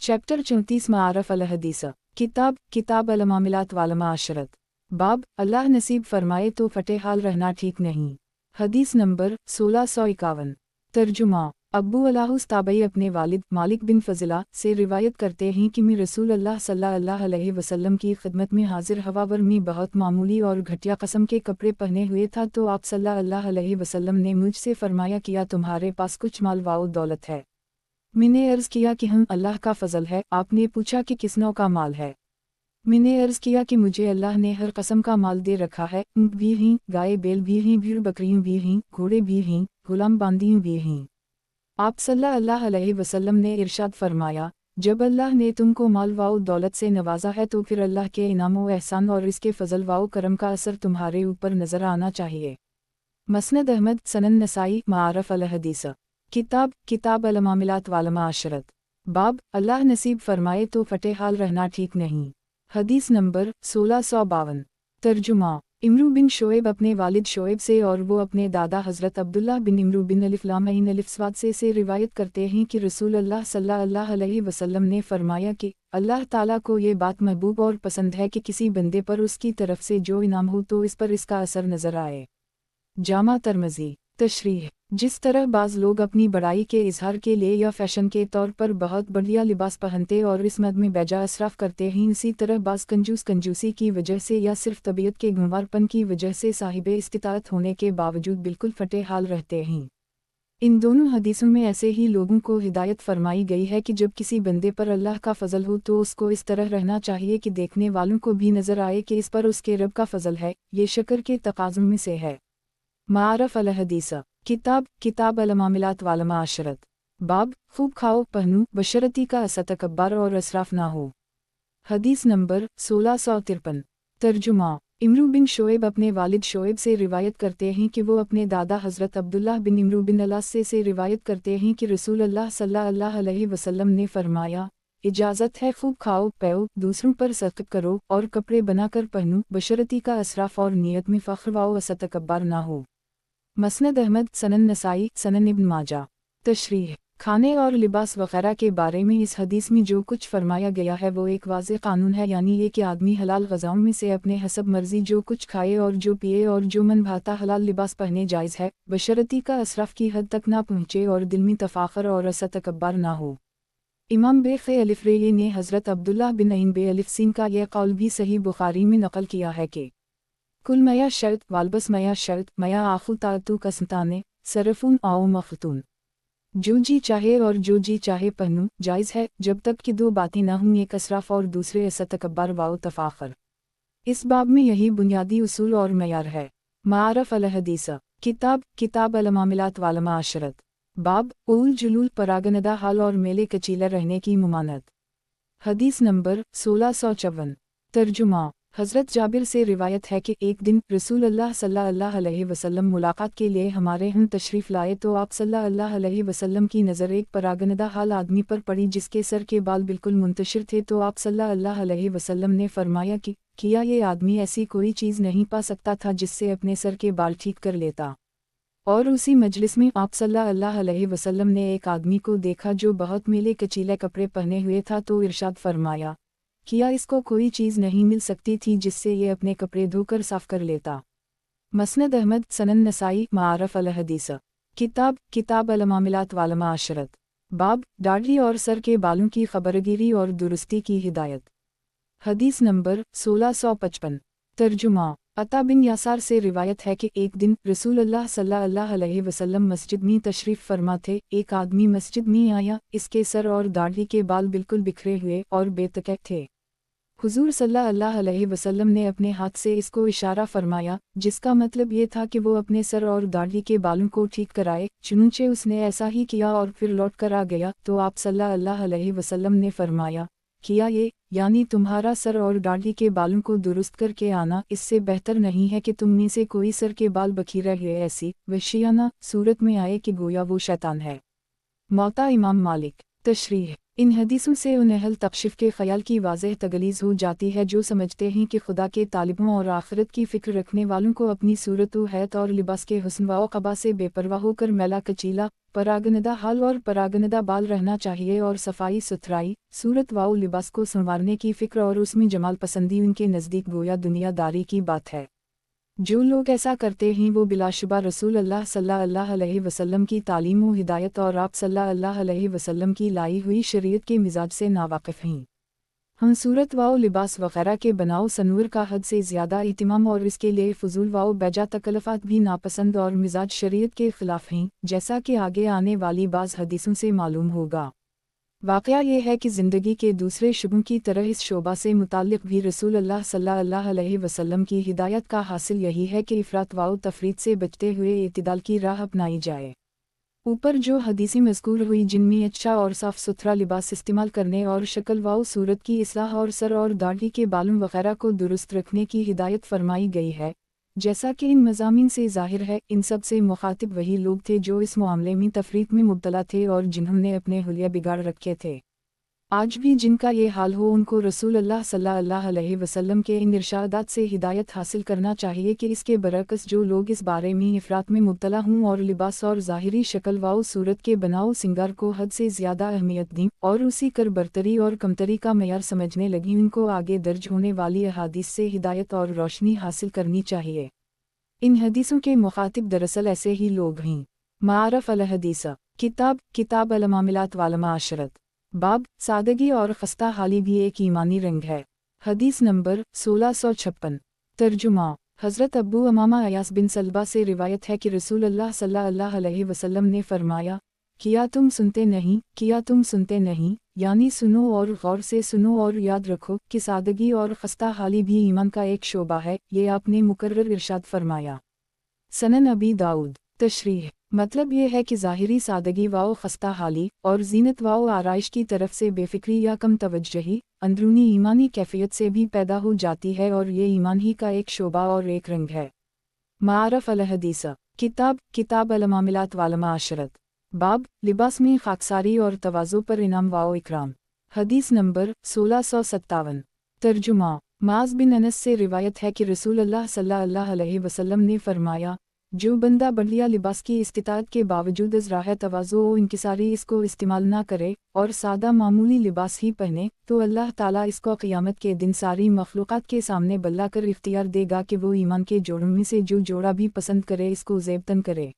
Chapter 34 मारफ अल हदीस किताब अल मामिलात वाल माशरत बाब अल्लाह नसीब फरमाए तो फटे हाल रहना ठीक नहीं। हदीस नंबर 1651। तर्जुमा अब्बू अलाहुस ताबई अपने वालिद मालिक बिन फज़िला से रिवायत करते हैं कि मैं रसूल अल्लाह सल्लल्लाहु अलैहि वसल्लम की खिदमत में हाजिर हवावर में बहुत मामूली और घटिया कस्म के कपड़े पहने हुए था, तो आप सल्लल्लाहु अलैहि वसल्लम ने मुझसे फरमाया, किया तुम्हारे पास कुछ माल व दौलत है? मैंने अर्ज़ किया कि हम अल्लाह का फ़ज़ल है। आपने पूछा कि किस नौ का माल है? मैंने अर्ज़ किया कि मुझे अल्लाह ने हर कस्म का माल दे रखा है। ऊँट भी हैं, गाय बैल भी हैं, भेड़ बकरियाँ भी हैं, घोड़े भी हैं, गुलाम बांदियाँ भी हैं। आप सल्लल्लाहु अलैहि वसल्लम ने इरशाद फरमाया, जब अल्लाह ने तुमको माल व दौलत से नवाजा है तो फिर अल्लाह के इनाम व एहसान और इसके फ़ज़ल व करम का असर तुम्हारे ऊपर नज़र आना चाहिए। मसनद अहमद सनन नसाई मारफ अल हदीस किताब अल मामिलात वाल माशरत बाब अल्लाह नसीब फरमाए तो फटे हाल रहना ठीक नहीं। हदीस नंबर 1652। तर्जुमा इमरू बिन शोएब अपने वालिद शोएब से और वो अपने दादा हज़रत अब्दुल्ला बिन इमरू बिन अलिफ़लामईन अलिफ़स्वाद से रिवायत करते हैं कि रसूल अल्लाह सल्लल्लाहु अलैहि वसल्लम ने फरमाया कि अल्लाह ताला को ये बात महबूब और पसंद है कि किसी बंदे पर उसकी तरफ से जो इनाम हो तो इस पर इसका असर नज़र आए। जामा तरमज़ी तशरीह जिस तरह बाज़ लोग अपनी बड़ाई के इजहार के लिए या फैशन के तौर पर बहुत बढ़िया लिबास पहनते और इस मद में बेजा इसराफ करते हैं, इसी तरह बाज़ कंजूसी की वजह से या सिर्फ तबीयत के गुंवारपन की वजह से साहिबे इस्तिताअत होने के बावजूद बिल्कुल फटे हाल रहते हैं। इन दोनों हदीसों में ऐसे ही लोगों को हिदायत फरमाई गई है कि जब किसी बंदे पर अल्लाह का फ़ज़ल हो तो उसको इस तरह रहना चाहिए कि देखने वालों को भी नज़र आए कि इस पर उसके रब का फ़ज़ल है। ये शक्र के तकाज़ुम में से है। मारफ अल हदीस किताब अल मामिलात वाल माशरत बाब खूब खाओ पहनो बशरती का असतकब्बर और असराफ ना हो। हदीस नंबर 1653। तर्जुमा इमरू बिन शोएब अपने वालिद शोएब से रिवायत करते हैं कि वो अपने दादा हज़रत अब्दुल्ला बिन इमरू बिन अलास से रिवायत करते हैं कि रसूल अल्लाह सल्लल्लाहु अलैहि वसल्लम ने फरमाया, इजाज़त है खूब खाओ पैओ, दूसरों पर सख्त करो और कपड़े बनाकर पहनो, बशरती का असराफ और नियत में फ़ख्र व असतकब्बर ना हो। मसनद अहमद सनन नसाई सनन इब्न माजा। तशरीह खाने और लिबास वगैरह के बारे में इस हदीस में जो कुछ फरमाया गया है वो एक वाज़ेह कानून है, यानी ये कि आदमी हलाल ग़ज़ाओं में से अपने हसब मर्ज़ी जो कुछ खाए और जो पिए और जो मन भाता हलाल लिबास पहने जायज़ है, बशरती का असराफ की हद तक ना पहुँचे और दिल में तफ़ाख़र और असतकब्बर ना हो। इमाम बेख़े अलिफ़रेई ने हज़रत अब्दुल्ला बिन अईन बे अलिफ़सीन का यह कौल भी सही बुखारी में नक़ल किया है कि कुल मया शर्त वालबस मया शर्त मया आखु तातु कसमताने सरफून आओ मखतून, जो जी चाहे और जो जी चाहे पहनूं जायज़ है जब तक कि दो बातें ना हों, एक असराफ और दूसरे असतकब्बर व तफ़ाख़र। इस बाब में यही बुनियादी उसूल और मयार है। मारफ अल हदीस किताब अल मामिलात वाल माशरत बाब उल जुलूल परागनदा हाल और मेले कचीला रहने की मुमानत। हदीस नंबर 1654। तर्जुमा हज़रत जाबिर से रिवायत है कि एक दिन रसूल अल्लाह सल्लल्लाहु अलैहि वसल्लम मुलाकात के लिए हमारे यहाँ तशरीफ़ लाए तो आप सल्लल्लाहु अलैहि वसल्लम की नज़र एक परागनदा हाल आदमी पर पड़ी जिसके सर के बाल बिल्कुल मुंतशिर थे, तो आप सल्लल्लाहु अलैहि वसल्लम ने फरमाया कि किया ये आदमी ऐसी कोई चीज़ नहीं पा सकता था जिससे अपने सर के बाल ठीक कर लेता। और उसी मजलिस में आप सल्लल्लाहु अलैहि वसल्लम ने एक आदमी को देखा जो बहुत मेले कचीले कपड़े पहने हुए था, तो इरशाद फरमाया, किया इसको कोई चीज़ नहीं मिल सकती थी जिससे ये अपने कपड़े धोकर साफ कर लेता। मसनद अहमद सनन नसाई मारफ अल हदीस किताब अल मामिलात वाल माशरत बाब दाढ़ी और सर के बालों की खबरगिरी और दुरुस्ती की हिदायत। हदीस नंबर 1655। तर्जुमा अता बिन यासार से रिवायत है कि एक दिन रसूल अल्लाह सल्लल्लाहु अलैहि वसल्लम मस्जिद में तशरीफ़ फरमा थे। एक आदमी मस्जिद में आया, इसके सर और दाढ़ी के बाल बिल्कुल बिखरे हुए और बेतकैफ थे। हुजूर सल्लल्लाहु अलैहि वसल्लम ने अपने हाथ से इसको इशारा फरमाया, जिसका मतलब ये था कि वो अपने सर और दाढ़ी के बालों को ठीक कराए। चुनूचे उसने ऐसा ही किया और फिर लौट कर आ गया, तो आप सल्लल्लाहु अलैहि वसल्लम ने फरमाया, किया ये यानी तुम्हारा सर और दाढ़ी के बालों को दुरुस्त करके आना, इससे बेहतर नहीं है कि तुम में से कोई सर के बाल बखीरे हुए ऐसी वहशियाना सूरत में आए कि गोया वो शैतान है। मौता इमाम मालिक। तशरीह ان حدیثوں سے ان اہل تکشف کے خیال کی واضح تغلیظ ہو جاتی ہے جو سمجھتے ہیں کہ خدا کے طالبوں اور آخرت کی فکر رکھنے والوں کو اپنی صورت و حیت اور لباس کے حسن و قبا سے بے پرواہ ہو کر میلا کچیلا، پراگندہ حال اور پراگندہ بال رہنا چاہیے، اور صفائی ستھرائی، صورت و لباس کو سنوارنے کی فکر اور اس میں جمال پسندی ان کے نزدیک گویا دنیا داری کی بات ہے۔ جو لوگ ایسا کرتے ہیں وہ بلا شبہ رسول اللہ صلی اللہ علیہ وسلم کی تعلیم و ہدایت اور آپ صلی اللہ علیہ وسلم کی لائی ہوئی شریعت کے مزاج سے ناواقف ہیں۔ ہم صورت و لباس وغیرہ کے بناؤ سنور کا حد سے زیادہ اہتمام اور اس کے لیے فضول و بیجا تکلفات بھی ناپسند اور مزاج شریعت کے خلاف ہیں، جیسا کہ آگے آنے والی بعض حدیثوں سے معلوم ہوگا۔ واقعہ یہ ہے کہ زندگی کے دوسرے شعبوں کی طرح اس شعبہ سے متعلق بھی رسول اللہ صلی اللہ علیہ وسلم کی ہدایت کا حاصل یہی ہے کہ افراط و تفریط سے بچتے ہوئے اعتدال کی راہ اپنائی جائے۔ اوپر جو حدیثیں مذکور ہوئی جن میں اچھا اور صاف ستھرا لباس استعمال کرنے اور شکل و صورت کی اصلاح اور سر اور داڑھی کے بالوں وغیرہ کو درست رکھنے کی ہدایت فرمائی گئی ہے، جیسا کہ ان مضامین سے ظاہر ہے، ان سب سے مخاطب وہی لوگ تھے جو اس معاملے میں تفریط میں مبتلا تھے اور جنہوں نے اپنے حلیہ بگاڑ رکھے تھے۔ آج بھی جن کا یہ حال ہو ان کو رسول اللہ صلی اللہ علیہ وسلم کے ان ارشادات سے ہدایت حاصل کرنا چاہیے کہ اس کے برعکس جو لوگ اس بارے میں افراط میں مبتلا ہوں اور لباس اور ظاہری شکل و صورت کے بناؤ سنگار کو حد سے زیادہ اہمیت دیں اور اسی کر برتری اور کمتری کا معیار سمجھنے لگیں، ان کو آگے درج ہونے والی احادیث سے ہدایت اور روشنی حاصل کرنی چاہیے۔ ان حدیثوں کے مخاطب دراصل ایسے ہی لوگ ہیں۔ معارف الحدیث، کتاب المعاملات والمعاشرت، باب سادگی اور خستہ حالی بھی ایک ایمانی رنگ ہے۔ حدیث نمبر 1656۔ ترجمہ: حضرت ابو امامہ ایاس بن سلبہ سے روایت ہے کہ رسول اللہ صلی اللہ علیہ وسلم نے فرمایا، کیا تم سنتے نہیں، یعنی سنو اور غور سے سنو اور یاد رکھو کہ سادگی اور خستہ حالی بھی ایمان کا ایک شعبہ ہے، یہ آپ نے مکرر ارشاد فرمایا۔ سنن ابی داؤد۔ تشریح: مطلب یہ ہے کہ ظاہری سادگی و خستہ حالی اور زینت و آرائش کی طرف سے بے فکری یا کم توجہی اندرونی ایمانی کیفیت سے بھی پیدا ہو جاتی ہے اور یہ ایمان ہی کا ایک شعبہ اور ایک رنگ ہے۔ معارف الحدیث، کتاب المعاملات والمعاشرت، باب لباس میں خاکساری اور تواضع پر انعام و اکرام۔ حدیث نمبر 1657۔ ترجمہ: معاذ بن انس سے روایت ہے کہ رسول اللہ صلی اللہ علیہ وسلم نے فرمایا، جو بندہ بڑھیا لباس کی استطاعت کے باوجود از راہ تواضع و انکساری اس کو استعمال نہ کرے اور سادہ معمولی لباس ہی پہنے، تو اللہ تعالیٰ اس کو قیامت کے دن ساری مخلوقات کے سامنے بلا کر اختیار دے گا کہ وہ ایمان کے جوڑوں میں سے جو جوڑا بھی پسند کرے اس کو زیبتن کرے۔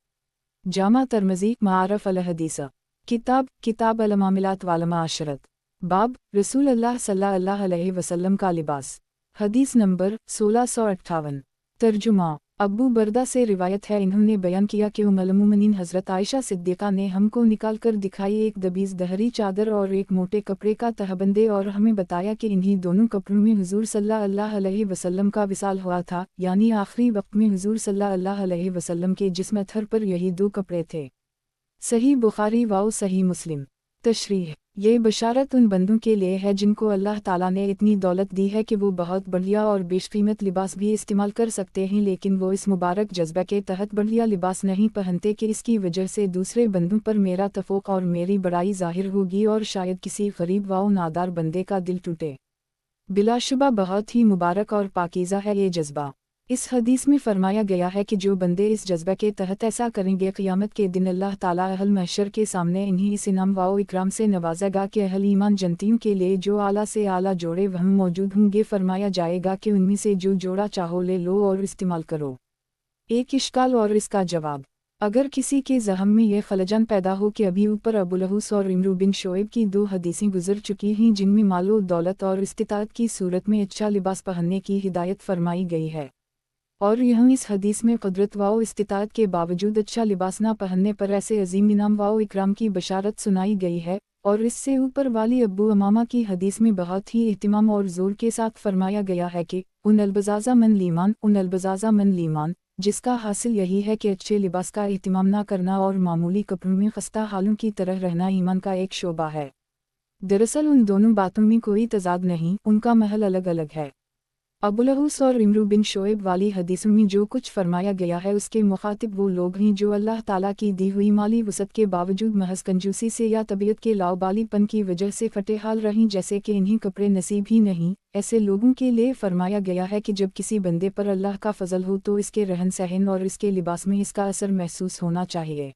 جامع ترمذی۔ معارف الحدیث، کتاب المعاملات والمعاشرت، باب رسول اللہ صلی اللہ علیہ وسلم کا لباس۔ حدیث نمبر 1658۔ ترجمہ: ابو بردہ سے روایت ہے، انہوں نے بیان کیا کہ ام المومنین حضرت عائشہ صدیقہ نے ہم کو نکال کر دکھائی ایک دبیز دہری چادر اور ایک موٹے کپڑے کا تہبندے، اور ہمیں بتایا کہ انہی دونوں کپڑوں میں حضور صلی اللہ علیہ وسلم کا وصال ہوا تھا، یعنی آخری وقت میں حضور صلی اللہ علیہ وسلم کے جسم اطہر پر یہی دو کپڑے تھے۔ صحیح بخاری و صحیح مسلم۔ تشریح: یہ بشارت ان بندوں کے لیے ہے جن کو اللہ تعالیٰ نے اتنی دولت دی ہے کہ وہ بہت بڑھیا اور بیش قیمت لباس بھی استعمال کر سکتے ہیں، لیکن وہ اس مبارک جذبہ کے تحت بڑھیا لباس نہیں پہنتے کہ اس کی وجہ سے دوسرے بندوں پر میرا تفوق اور میری بڑائی ظاہر ہوگی اور شاید کسی غریب و نادار بندے کا دل ٹوٹے۔ بلا شبہ بہت ہی مبارک اور پاکیزہ ہے یہ جذبہ۔ اس حدیث میں فرمایا گیا ہے کہ جو بندے اس جذبہ کے تحت ایسا کریں گے، قیامت کے دن اللہ تعالیٰ اہل محشر کے سامنے انہیں اس انعام و اکرام سے نوازے گا کہ اہل ایمان جنتیوں کے لیے جو اعلیٰ سے اعلیٰ جوڑے وہاں موجود ہوں گے، فرمایا جائے گا کہ ان میں سے جو جوڑا چاہو لے لو اور استعمال کرو۔ ایک اشکال اور اس کا جواب: اگر کسی کے ذہن میں یہ خلجان پیدا ہو کہ ابھی اوپر ابولہوس اور عمرو بن شعیب کی دو حدیثیں گزر چکی ہیں جن میں مال و دولت اور استطاعت کی صورت میں اچھا لباس پہننے کی ہدایت فرمائی گئی ہے، اور یہاں اس حدیث میں قدرت و استطاعت کے باوجود اچھا لباس نہ پہننے پر ایسے عظیم انعام و اکرام کی بشارت سنائی گئی ہے، اور اس سے اوپر والی ابو امامہ کی حدیث میں بہت ہی اہتمام اور زور کے ساتھ فرمایا گیا ہے کہ ان البزازہ من لیمان، جس کا حاصل یہی ہے کہ اچھے لباس کا اہتمام نہ کرنا اور معمولی کپڑوں میں خستہ حالوں کی طرح رہنا ایمان کا ایک شعبہ ہے۔ دراصل ان دونوں باتوں میں کوئی تضاد نہیں، ان کا محل الگ الگ ہے۔ अबुलहूस और इमरू बिन शोएब वाली हदीसों में जो कुछ फरमाया गया है उसके मुखातिब वो लोग हैं जो अल्लाह ताला की दी हुई माली वसत के बावजूद महज कंजूसी से या तबीयत के लाउबालीपन की वजह से फटेहाल रहीं, जैसे कि इन्हीं कपड़े नसीब ही नहीं। ऐसे लोगों के लिए फरमाया गया है कि जब किसी बंदे पर अल्लाह का फजल हो तो इसके रहन सहन और इसके लिबास में इसका असर महसूस होना चाहिए।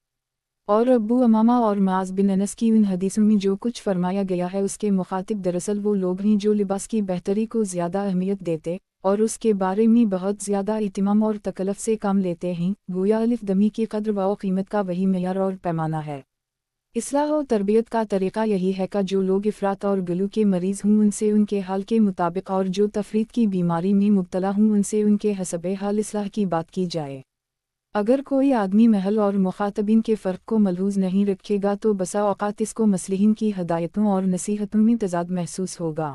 और अब्बू अमामा और माज बिन अनस की उन हदीसों में जो कुछ फरमाया गया है उसके मुखातिब दरअसल वो लोग हैं जो लिबास की बेहतरी को ज़्यादा अहमियत देते और उसके बारे में बहुत ज़्यादा इत्मीनान और तकल्लुफ़ से काम लेते हैं। गोया अलिफ दमी की कद्र व कीमत का वही मेयार और पैमाना है। इस्लाह और तरबियत का तरीक़ा यही है कि जो लोग इफ़रात और गलू के मरीज़ हों उनसे उनके हाल के मुताबिक, और जो तफरीत की बीमारी में मुब्तला हों उनसे उनके हसबे हाल इस्लाह की बात की जाए। अगर कोई आदमी महल और मुखातबीन के फ़र्क को मलहूज़ नहीं रखेगा तो बसा औक़ात इसको मसलिहीन की हदायतों और नसीहतों में तज़ाद महसूस होगा।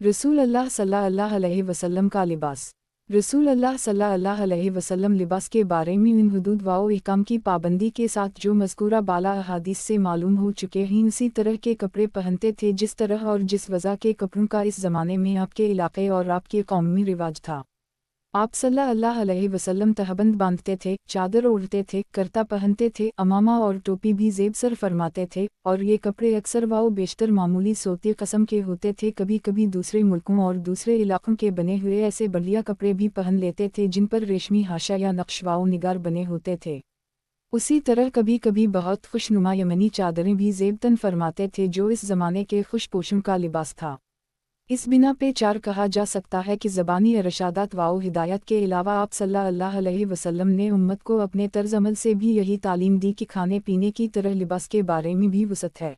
रसूल अल्लाह सल्लल्लाहु अलैहि वसल्लम का लिबास। रसूल अल्लाह सल्लल्लाहु अलैहि वसल्लम लिबास के बारे में उन हुदूद व अहकाम की पाबंदी के साथ जो मज़कूरा बाला अहादीस से मालूम हो चुके हैं उसी तरह के कपड़े पहनते थे जिस तरह और जिस वज़ह के कपड़ों का इस ज़माने में आपके इलाक़े और आपके कौम में रिवाज था। आप सल्लल्लाहु अलैहि वसल्लम तहबंद बांधते थे, चादर ओढ़ते थे, करता पहनते थे, अमामा और टोपी भी ज़ेब सर फरमाते थे, और ये कपड़े अक्सर व बेशतर मामूली सोते कस्म के होते थे। कभी कभी दूसरे मुल्कों और दूसरे इलाक़ों के बने हुए ऐसे बढ़िया कपड़े भी पहन लेते थे जिन पर रेशमी हाशा या नक्श व निगार बने होते थे। उसी तरह कभी कभी बहुत खुशनुमा यमनी चादरें भी ज़ेबतन फरमाते थे जो इस ज़माने के खुशपोशों का लिबास था। इस बिना पे चार कहा जा सकता है कि ज़बानी इरशादात व हिदायत के अलावा आप सल्लल्लाहु अलैहि वसल्लम ने उम्मत को अपने तर्ज अमल से भी यही तालीम दी कि खाने पीने की तरह लिबास के बारे में भी वसत है।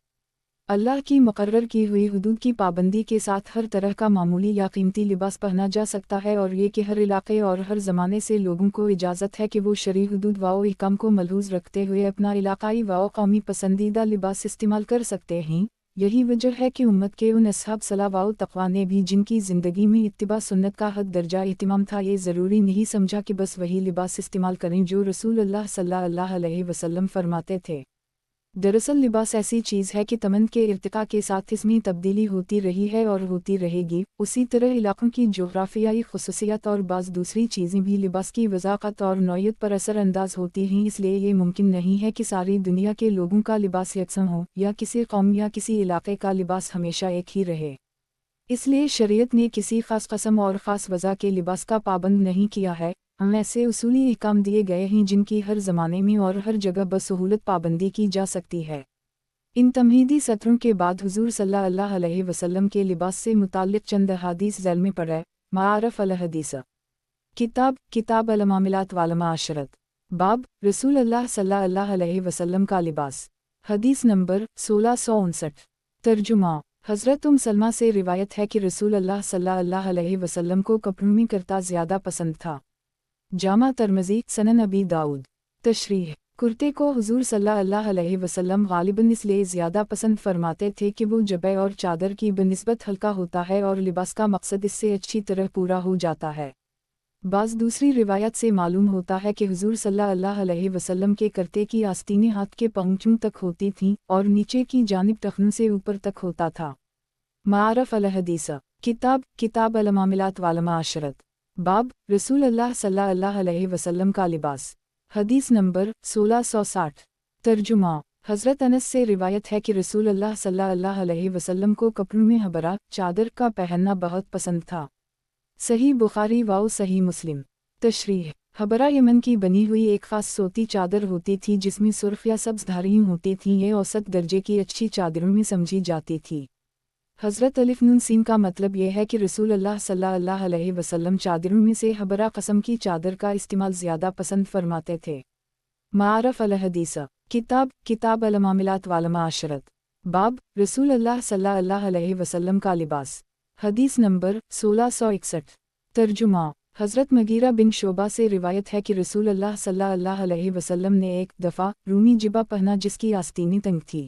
अल्लाह की मुकर्रर की हुई हुदूद की पाबंदी के साथ हर तरह का मामूली या कीमती लिबास पहना जा सकता है, और ये कि हर इलाके और हर ज़माने से लोगों को इजाज़त है कि वो शरई हुदूद व अहकाम को मलहूज़ रखते हुए अपना इलाकाई व कौमी पसंदीदा लिबास इस्तेमाल कर सकते हैं। यही वजह है कि उम्मत के उन असहाब सलाह व तक़वा ने भी जिनकी ज़िंदगी में इत्तिबा सुन्नत का हद दर्जा इत्मीनान था, ये ज़रूरी नहीं समझा कि बस वही लिबास इस्तेमाल करें जो रसूल अल्लाह सल्लल्लाहु अलैहि वसल्लम फरमाते थे। दरअसल लिबास ऐसी चीज़ है कि तमन के इर्तिका के साथ इसमें तब्दीली होती रही है और होती रहेगी। उसी तरह इलाक़ों की जोग्राफियाई ख़ुसूसियत और बाज़ दूसरी चीज़ें भी लिबास की वज़ाक़त और नौइयत पर असर अंदाज होती हैं। इसलिए ये मुमकिन नहीं है कि सारी दुनिया के लोगों का लिबास यकसन हो या किसी कौम या किसी इलाक़े का लिबास हमेशा एक ही रहे। इसलिए शरीयत ने किसी ख़ास क़स्म और ख़ास वज़ह के लिबास का पाबंद नहीं किया है। ऐसे उसूली अहकाम दिए गए हैं जिनकी हर ज़माने में और हर जगह बसहूलत पाबंदी की जा सकती है। इन तमहीदी सत्रों के बाद हुज़ूर सल्लल्लाहु अलैहि वसल्लम के लिबास से मुताल्लिक़ चंद हदीस ज़ैल में पढ़े। माआरफ़ अल हदीस। किताब अल मामिलात वल माशरत। बाब रसूल अल्लाह सल्लल्लाहु अलैहि वसल्लम का लिबास। हदीस नंबर 1659। तर्जुमा। हज़रत सलमा से रिवायत है कि रसूल अल्लाह सल्लल्लाहु अलैहि वसल्लम को कपड़ों में करता ज़्यादा पसंद था। जामा तरमज़ी सनन अबी दाऊद। तशरीह। कुर्ते को हुज़ूर सल्लल्लाहु अलैहि वसल्लम गालिबन इसलिए ज़्यादा पसंद फरमाते थे कि वो जबे और चादर की बनिस्बत हल्का होता है और लिबास का मकसद इससे अच्छी तरह पूरा हो जाता है। बाज़ दूसरी रिवायत से मालूम होता है कि हुज़ूर सल्लल्लाहु अलैहि वसल्लम के करते की आस्तीनें हाथ के पहुँचों तक होती थीं और नीचे की जानिब टखनों से ऊपर तक होता था। माआरफ़ अल हदीस। किताब अल मामिलात वल माशरत। बाब रसूल अल्लाह सल्लल्लाहु अलैहि वसल्लम का लिबास। हदीस नंबर 1660। तर्जुमा। हज़रत अनस से रिवायत है कि रसूल अल्लाह सल्लल्लाहु अलैहि वसल्लम को कपड़ों में हबरा चादर का पहनना बहुत पसंद था। सही बुखारी व सही मुस्लिम। तशरीह। हबरा यमन की बनी हुई एक ख़ास सोती चादर होती थी जिसमें सुर्ख या सब्ज़ धारियाँ होती थीं। ये औसत दर्जे की अच्छी चादरों में समझी जाती थी। हज़रत अलिफ नून सीन का मतलब यह है कि रसूल अल्लाह सल्लल्लाहु अलैहि वसल्लम चादरों में से हबरा कस्म की चादर का इस्तेमाल ज़्यादा पसंद फरमाते थे। माआरफ़ अल हदीस। किताब अल मामिलात वल माशरत। बाब रसूल अल्लाह सल्लल्लाहु अलैहि वसल्लम का लिबास। हदीस नंबर 1661। तर्जुमा। हज़रत मगीरा बिन शोबा से रिवायत है कि रसूल अल्लाह सल्लल्लाहु अलैहि वसल्लम ने एक दफ़ा रूमी जिबा पहना जिसकी आस्तीनें तंग थी।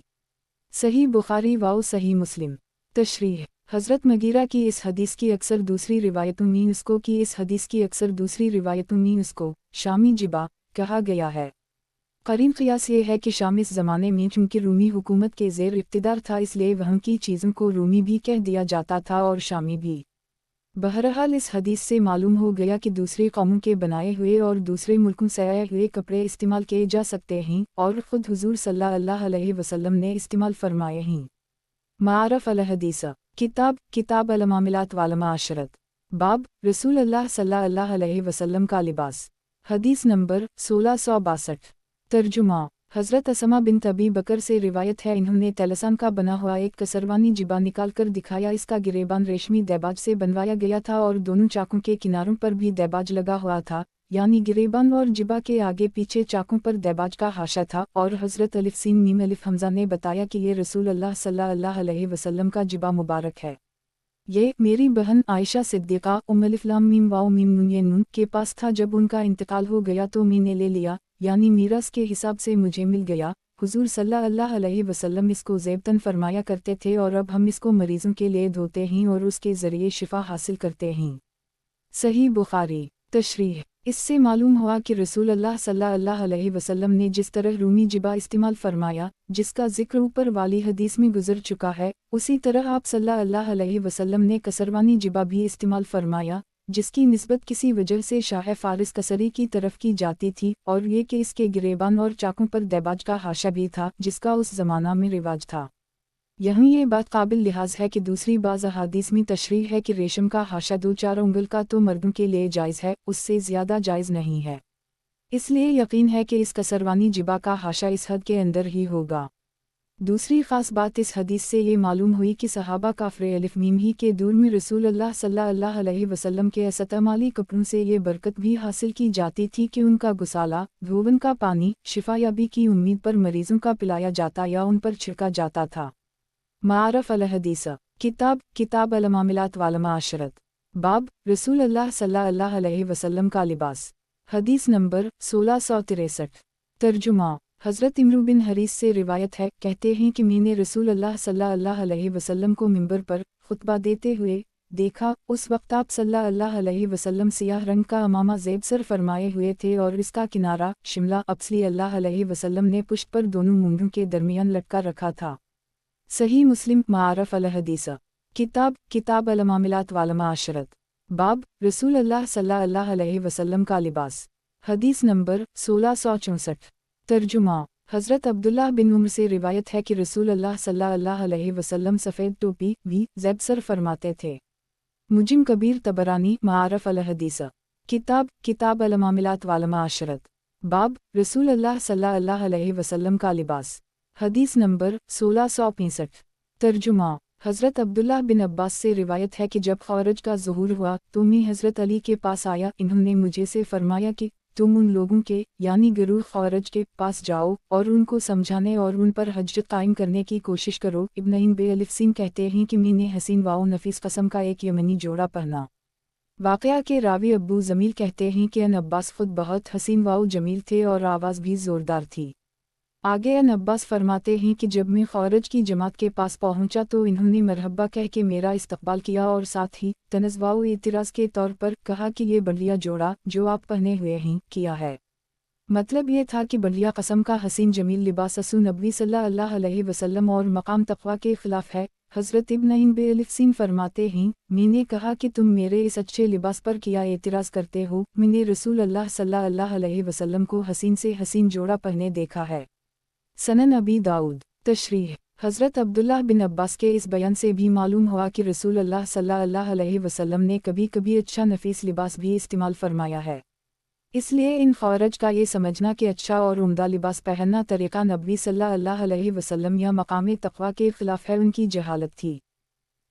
सही बुखारी व सही मुस्लिम। तशरीह। हज़रत मगीरा की इस हदीस की अक्सर दूसरी रिवायतों में उसको शामी जिबा कहा गया है। करीम क़ियास ये है कि शाम इस ज़माने में चूँकि रूमी हुकूमत के ज़ेर इक़्तिदार था इसलिए वहाँ की चीज़ों को रूमी भी कह दिया जाता था और शामी भी। बहरहाल इस हदीस से मालूम हो गया कि दूसरी कौमों के बनाए हुए और दूसरे मुल्कों से आए हुए कपड़े इस्तेमाल किए जा सकते हैं और ख़ुद हुज़ूर सल्लल्लाहु अलैहि वसल्लम ने इस्तेमाल फरमाए हैं। मारफ अल हदीस किताब अल मामिलात वाल माशरत बाब रसूल अल्लाह सल्लल्लाहु अलैहि वसल्लम का लिबास। हदीस नंबर 1662। तर्जुमा हज़रत असमा बिन्त अबी बकर से रिवायत है, इन्होंने तलसान का बना हुआ एक कसरवानी जिबा निकाल कर दिखाया। इसका गिरेबान रेशमी दैबाज से बनवाया गया था और दोनों चाकों के किनारों पर भी दैबाज लगा हुआ था, यानी गिरेबान और जिबा के आगे पीछे चाकों पर दैबाज का हाशा था। और हज़रत अलिफ सीन मीम अलिफ हमज़ा ने बताया कि ये रसूल अल्लाह सल्लल्लाहु अलैहि वसल्लम का जिबा मुबारक है। ये मेरी बहन आयशा सिद्दीक़ा अलिफ लाम मीम वाओ मीम नून ये नून के पास था। जब उनका इंतकाल हो गया तो मैंने ले लिया, यानी मीरास के हिसाब से मुझे मिल गया। हुज़ूर सल्लल्लाहु अलैहि वसल्लम इसको ज़ेबतन फरमाया करते थे और अब हम इसको मरीज़ों के लिए धोते हैं और उसके ज़रिए शिफा हासिल करते हैं। सही बुखारी। तशरीह इससे मालूम हुआ कि रसूल अल्लाह सल्लल्लाहु अलैहि वसल्लम ने जिस तरह रूमी जिबा इस्तेमाल फरमाया, जिसका जिक्र ऊपर वाली हदीस में गुजर चुका है, उसी तरह आप सल्लल्लाहु अलैहि वसल्लम ने कसरवानी जिबा भी इस्तेमाल फरमाया, जिसकी निस्बत किसी वजह से शाह फारिस कसरी की तरफ की जाती थी, और ये कि इसके गिरेबान और चाकों पर दैबाज का हाशा भी था, जिसका उस ज़माना में रिवाज था। यहीं ये बात काबिल लिहाज है कि दूसरी बाज़ अहादीस में तशरीह है कि रेशम का हाशा 2-4 उंगल का तो मर्दों के लिए जायज़ है, उससे ज़्यादा जायज़ नहीं है। इसलिए यकीन है कि इस कसरवानी जिबा का हाशा इस हद के अंदर ही होगा। दूसरी ख़ास बात इस हदीस से ये मालूम हुई कि सहाबा काफ़िर अलिफ मीम ही के दूर में रसूल अल्लाह सल्लल्लाहु अलैहि वसल्लम के असतमाली कपड़ों से ये बरकत भी हासिल की जाती थी कि उनका गुसाला, धोवन का पानी, शिफायाबी की उम्मीद पर मरीज़ों का पिलाया जाता या उन पर छिड़का जाता था। मारफ अल हदीस किताब अल मामिलात वाल माशरत बाब रसूल अल्लाह सल्लल्लाहु अलैहि वसल्लम का लिबास। हदीस नंबर 1663। तर्जुमा हज़रत इमरू बिन हरीस से रिवायत है, कहते हैं कि मैंने रसूल अल्लाह सल्लल्लाहु अलैहि वसल्लम को मिंबर पर खुतबा देते हुए देखा। उस वक्त आप सल्लल्लाहु अलैहि वसल्लम सियाह रंग का अमामा ज़ेब सर फरमाए हुए थे और इसका किनारा शिमला अपसली अल्लाह अलैहि वसल्लम ने पुष्ट पर दोनों मूंढों के दरमियान लटका रखा था। सही मुस्लिम। मारफ अल हदीस किताब अल मामिलात वाल माशरत बाब रसूल अल्लाह सल्लल्लाहु अलैहि वसल्लम का लिबास। हदीस नंबर 1664। तर्जुमा हज़रत अब्दुल्लाह बिन उम्र से रिवायत है कि रसूल अल्लाह सल्लल्लाहु अलैहि वसल्लम सफ़ेद टोपी ज़ेब सर फरमाते थे। मुजिम कबीर तबरानी। मारफ अल हदीस किताब अल मामिलात वाल माशरत बाब रसूल अल्लाह सल्लल्लाहु अलैहि वसल्लम का लिबास। हदीस नंबर 1665। तर्जुमा हज़रत अब्दुल्लाह बिन अब्बास से रिवायत है कि जब ख़वारिज का ज़ुहूर हुआ तो मैं हज़रत अली के पास आया। इन्होंने मुझे से फरमाया कि तुम उन लोगों के यानी गिरोह ख़वारिज के पास जाओ और उनको समझाने और उन पर हज्जत कायम करने की कोशिश करो। इब्न बे अलिफ सीन कहते हैं कि मैंने हसीन वाओ नफीस कस्म का एक यमनी जोड़ा पहना। वाक़या के रावी अब्बू ज़मील कहते हैं कि अन अब्बास ख़ुद बहुत हसीन वाओ जमील थे और आवाज़ भी ज़ोरदार थी। आगे अन अब्बास फरमाते हैं कि जब मैं ख़वारिज की जमात के पास पहुंचा तो इन्होंने मरहबा कह के मेरा इस्तकबाल किया और साथ ही तनज़वाओ एतराज़ के तौर पर कहा कि ये बढ़िया जोड़ा जो आप पहने हुए हैं किया है। मतलब ये था कि बढ़िया कस्म का हसीन जमील लिबास असू नबी सल्लल्लाहु अलैहि वसल्लम और मकाम तक़वा के ख़िलाफ़ है। हज़रत इब्न बे अलिफ सीन फरमाते हैं, मैंने कहा कि तुम मेरे इस अच्छे लिबास पर किया एतराज़ करते हो। मैंने रसूल अल्लाह सल्लल्लाहु अलैहि वसल्लम को हसीन से हसीन जोड़ा पहने देखा है। सनन अबी दाऊद। तशरीह हज़रत अब्दुल्लाह बिन अब्बास के इस बयान से भी मालूम हुआ कि रसूल अल्लाह सल्लल्लाहु अलैहि वसल्लम ने कभी कभी अच्छा नफीस लिबास भी इस्तेमाल फरमाया है। इसलिए इन ख़वारिज का ये समझना कि अच्छा और उम्दा लिबास पहनना तरीक़ा नबी सल्लल्लाहु अलैहि वसल्लम या मकाम तक़वा के ख़िलाफ़ है, उनकी जहालत थी।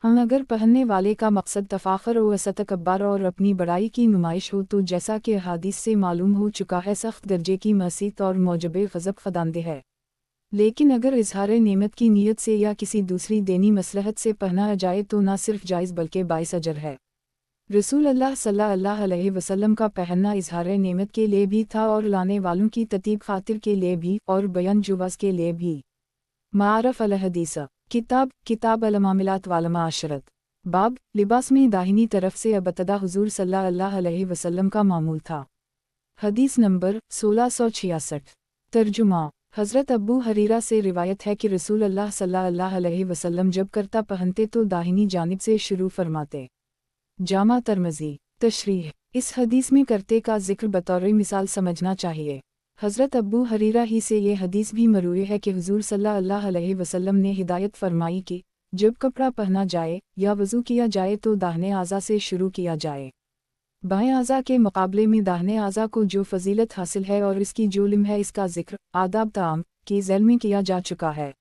अगर पहनने वाले का मकसद तफ़ाख़ुर व सतकब्बर और अपनी बड़ाई की नुमाइश हो तो जैसा कि हदीस से मालूम हो चुका है सख्त दर्जे की मसीत और मौजब ग़ज़ब ख़दांदे है। लेकिन अगर इजहार नेमत की नीयत से या किसी दूसरी देनी मसलहत से पहना जाए तो न सिर्फ जायज़ बल्कि बाइस अजर है। रसूल अल्लाह सल्लल्लाहु अलैहि वसल्लम का पहनना इजहार नेमत के लिए भी था और लाने वालों की ततीब खातिर के लिए भी और बयान जुवाज़ के लिए भी। मारफ अल हदीस किताब अल मामिलात वाल माशरत बाब लिबास में दाहिनी तरफ से अबतदा हुज़ूर सल्लल्लाहु अलैहि वसल्लम का मामूल था। हदीस नंबर 1666। तर्जुमा हज़रत अब्बू हरीरा से रिवायत है कि रसूल अल्लाह सल्लल्लाहु अलैहि वसल्लम जब करता पहनते तो दाहिनी जानिब से शुरू फरमाते। जामा तरमज़ी। तशरीह। इस हदीस में करते का जिक्र बतौर मिसाल समझना चाहिए। हज़रत अबू हरीरा ही से ये हदीस भी मरूई है कि हुज़ूर सल्लल्लाहु अलैहि वसल्लम ने हिदायत फरमाई कि जब कपड़ा पहना जाए या वज़ू किया जाए तो दाहिने आज़ा से शुरू किया जाए। बाएं आज़ा के मुकाबले में दाहिने आज़ा को जो फजीलत हासिल है और इसकी जो लिम है, इसका जिक्र आदाब ताम की ज़ैल में किया जा चुका है।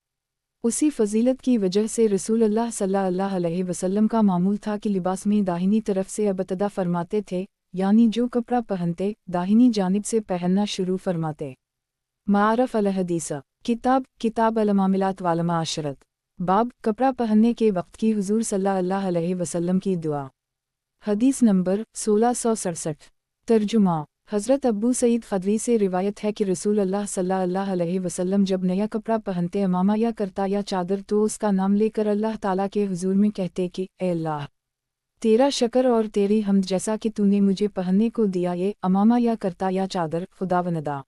उसी फजीलत की वजह से रसूलुल्लाह सल्लल्लाहु अलैहि वसल्लम का मामूल था कि लिबास में दाहिनी तरफ से अबतदा फरमाते थे, यानी जो कपड़ा पहनते दाहिनी जानिब से पहनना शुरू फरमाते। मारफ अल हदीस। किताब अल मामिलात वाल माशरत। बाब कपड़ा पहनने के वक्त की हुजूर सल्लल्लाहु अलैहि वसल्लम की दुआ। हदीस नंबर 1667। तर्जुमा। हज़रत अबू सईद खदरी से रिवायत है कि रसूलुल्लाह सल्लल्लाहु अलैहि वसल्लम जब नया कपड़ा पहनते अमामा या करता या चादर तो उसका नाम लेकर अल्लाह ताला के हुजूर में कहते कि ए अल्लाह, तेरा शक्र और तेरी हम्द जैसा कि तूने मुझे पहनने को दिया ये अमामा या करता या चादर, खुदावंदा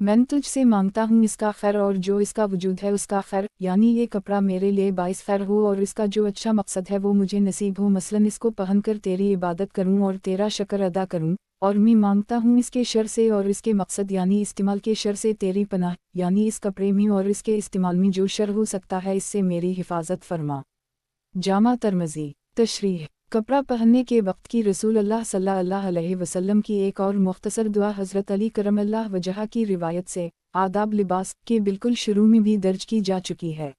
मैं तुझसे मांगता हूँ इसका खैर और जो इसका वजूद है उसका खैर, यानी ये कपड़ा मेरे लिए बाइस खैर हो और इसका जो अच्छा मकसद है वो मुझे नसीब हो, मसलन इसको पहनकर तेरी इबादत करूँ और तेरा शक्र अदा करूँ, और मैं मांगता हूँ इसके शर से और इसके मकसद यानी इस्तेमाल के शर से तेरी पनाह, यानी इस कपड़े में और इसके इस्तेमाल में जो शर हो सकता है इससे मेरी हिफाजत फरमा। जामा तरमज़ी। तशरीह। कपड़ा पहनने के वक्त की रसूलुल्लाह सल्लल्लाहु अलैहि वसल्लम की एक और मुख्तसर दुआ हज़रत अली करमल्लाहु वजह की रिवायत से आदाब लिबास के बिल्कुल शुरू में भी दर्ज की जा चुकी है,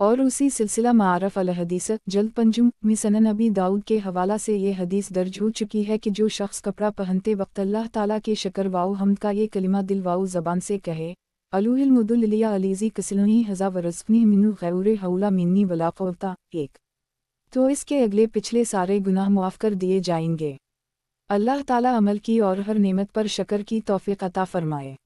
और उसी सिलसिला मारफ अल हदीस जल्द पंजुम में सनन अबी दाऊद के हवाला से ये हदीस दर्ज हो चुकी है कि जो शख्स कपड़ा पहनते वक्त अल्लाह ताला के शक्र वाउ हमद का ये कलिमा दिल वाउ ज़बान से कहे, अलूहिल मुदुल्लिया अलीज़ी कसिलनी हज़ा वरज़क़नी मिन्हु ग़ैर हौला मिन्नी वला क़ुव्वता, एक, तो इसके अगले पिछले सारे गुनाह मुआफ़ कर दिए जाएंगे। अल्लाह ताला अमल की और हर नेमत पर शक्र की तौफ़ीक़ अता फ़रमाए।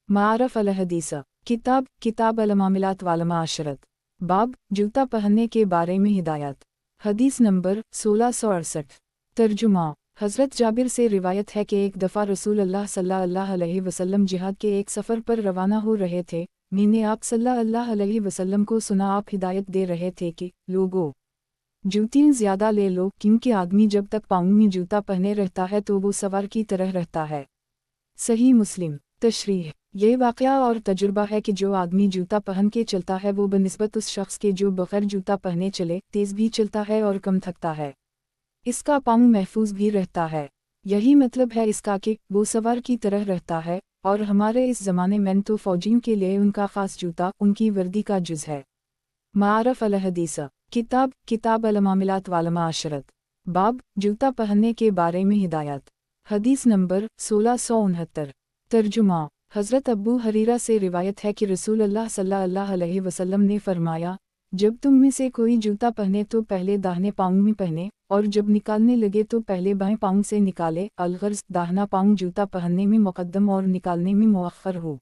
मारफ अल हदीस। किताब अल मामिलात वाल माशरत। बाब जूता पहनने के बारे में हिदायत। हदीस नंबर 1668। तर्जुमा। हज़रत जाबिर से रिवायत है कि एक दफ़ा रसूलुल्लाह सल्लल्लाहु अलैहि वसल्लम जिहाद के एक सफ़र पर रवाना हो रहे थे। मैंने आप सल्लल्लाहु अलैहि वसल्लम को सुना आप हिदायत दे रहे थे कि लोगों, जूतियाँ ज़्यादा ले लो, क्योंकि आदमी जब तक पाँव में जूता पहने रहता है तो वो सवार की तरह रहता है। सही मुस्लिम। तशरीह। ये वाक़या और तजुर्बा है कि जो आदमी जूता पहन के चलता है वो बनिस्बत उस शख्स के जो बग़ैर जूता पहने चले तेज़ भी चलता है और कम थकता है। इसका पाँव महफूज भी रहता है। यही मतलब है इसका कि वो सवार की तरह रहता है, और हमारे इस ज़माने में तो फ़ौजियों के लिए उनका ख़ास जूता उनकी वर्दी का जुज़ है। मारफ अल हदीस। किताब अल मामिलात वाल माशरत। बाब जूता पहनने के बारे में हिदायत। हदीस नंबर 1669। तर्जुमा। हज़रत अबू हरीरा से रिवायत है कि रसूलुल्लाह सल्लल्लाहु अलैहि वसल्लम ने फरमाया, जब तुम में से कोई जूता पहने तो पहले दाहिने पाँव में पहने, और जब निकालने लगे तो पहले बाएं पाँव से निकाले, अलगर्ज़ दाहिना पाँव जूता पहनने में मुक़द्दम और निकालने में मुअख्खर हो।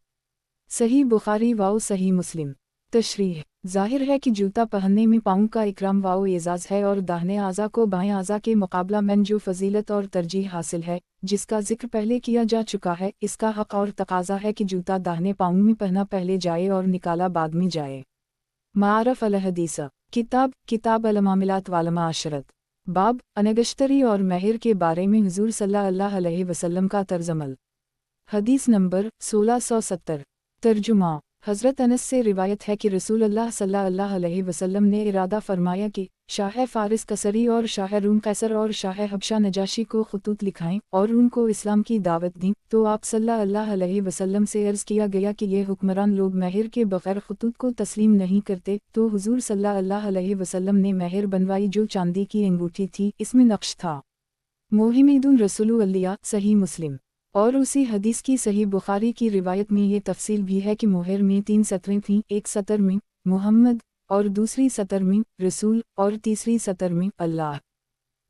सही बुखारी वाओ सही मुस्लिम। तशरीह। ज़ाहिर है कि जूता पहनने में पाँव का इकराम वाओ एजाज़ है और दाहिने आज़ा को बाएं आज़ा के मुकाबला में जो फजीलत और तरजीह हासिल है, जिसका जिक्र पहले किया जा चुका है, इसका हक़ और तकाज़ा है कि जूता दाहिने पाँव में पहना पहले जाए और निकाला बाद में जाए। मारफ अल हदीस। किताब अल मामिलात वाल माशरत। बाब अनगश्तरी और महर के बारे में हुज़ूर सल्लल्लाहु अलैहि वसल्लम का तर्ज़अमल। हदीस नंबर 1670। तर्जुमा। हज़रत अनस से रिवायत है कि रसूलुल्लाह सल्लल्लाहु अलैहि वसल्लम ने इरादा फरमाया कि शाह फ़ारिस कसरी और शाह रूम कैसर और शाह हबशा नजाशी को ख़ुतूत लिखाएं और उनको इस्लाम की दावत दी, तो आप सल्लल्लाहु अलैहि वसल्लम से अर्ज़ किया गया कि ये हुक्मरान लोग महर के बग़ैर ख़ुतूत को तस्लीम नहीं करते, तो हुज़ूर सल्लल्लाहु अलैहि वसल्लम ने महर बनवाई जो चांदी की अंगूठी थी, इसमें नक्श था मोहम्मदुन रसूलुल्लाह, सही मुस्लिम। और उसी हदीस की सही बुखारी की रिवायत में ये तफसील भी है कि मोहर में 3 सतरें थीं, एक सतर में मुहम्मद और दूसरी सतर में रसूल और तीसरी सतर में अल्लाह।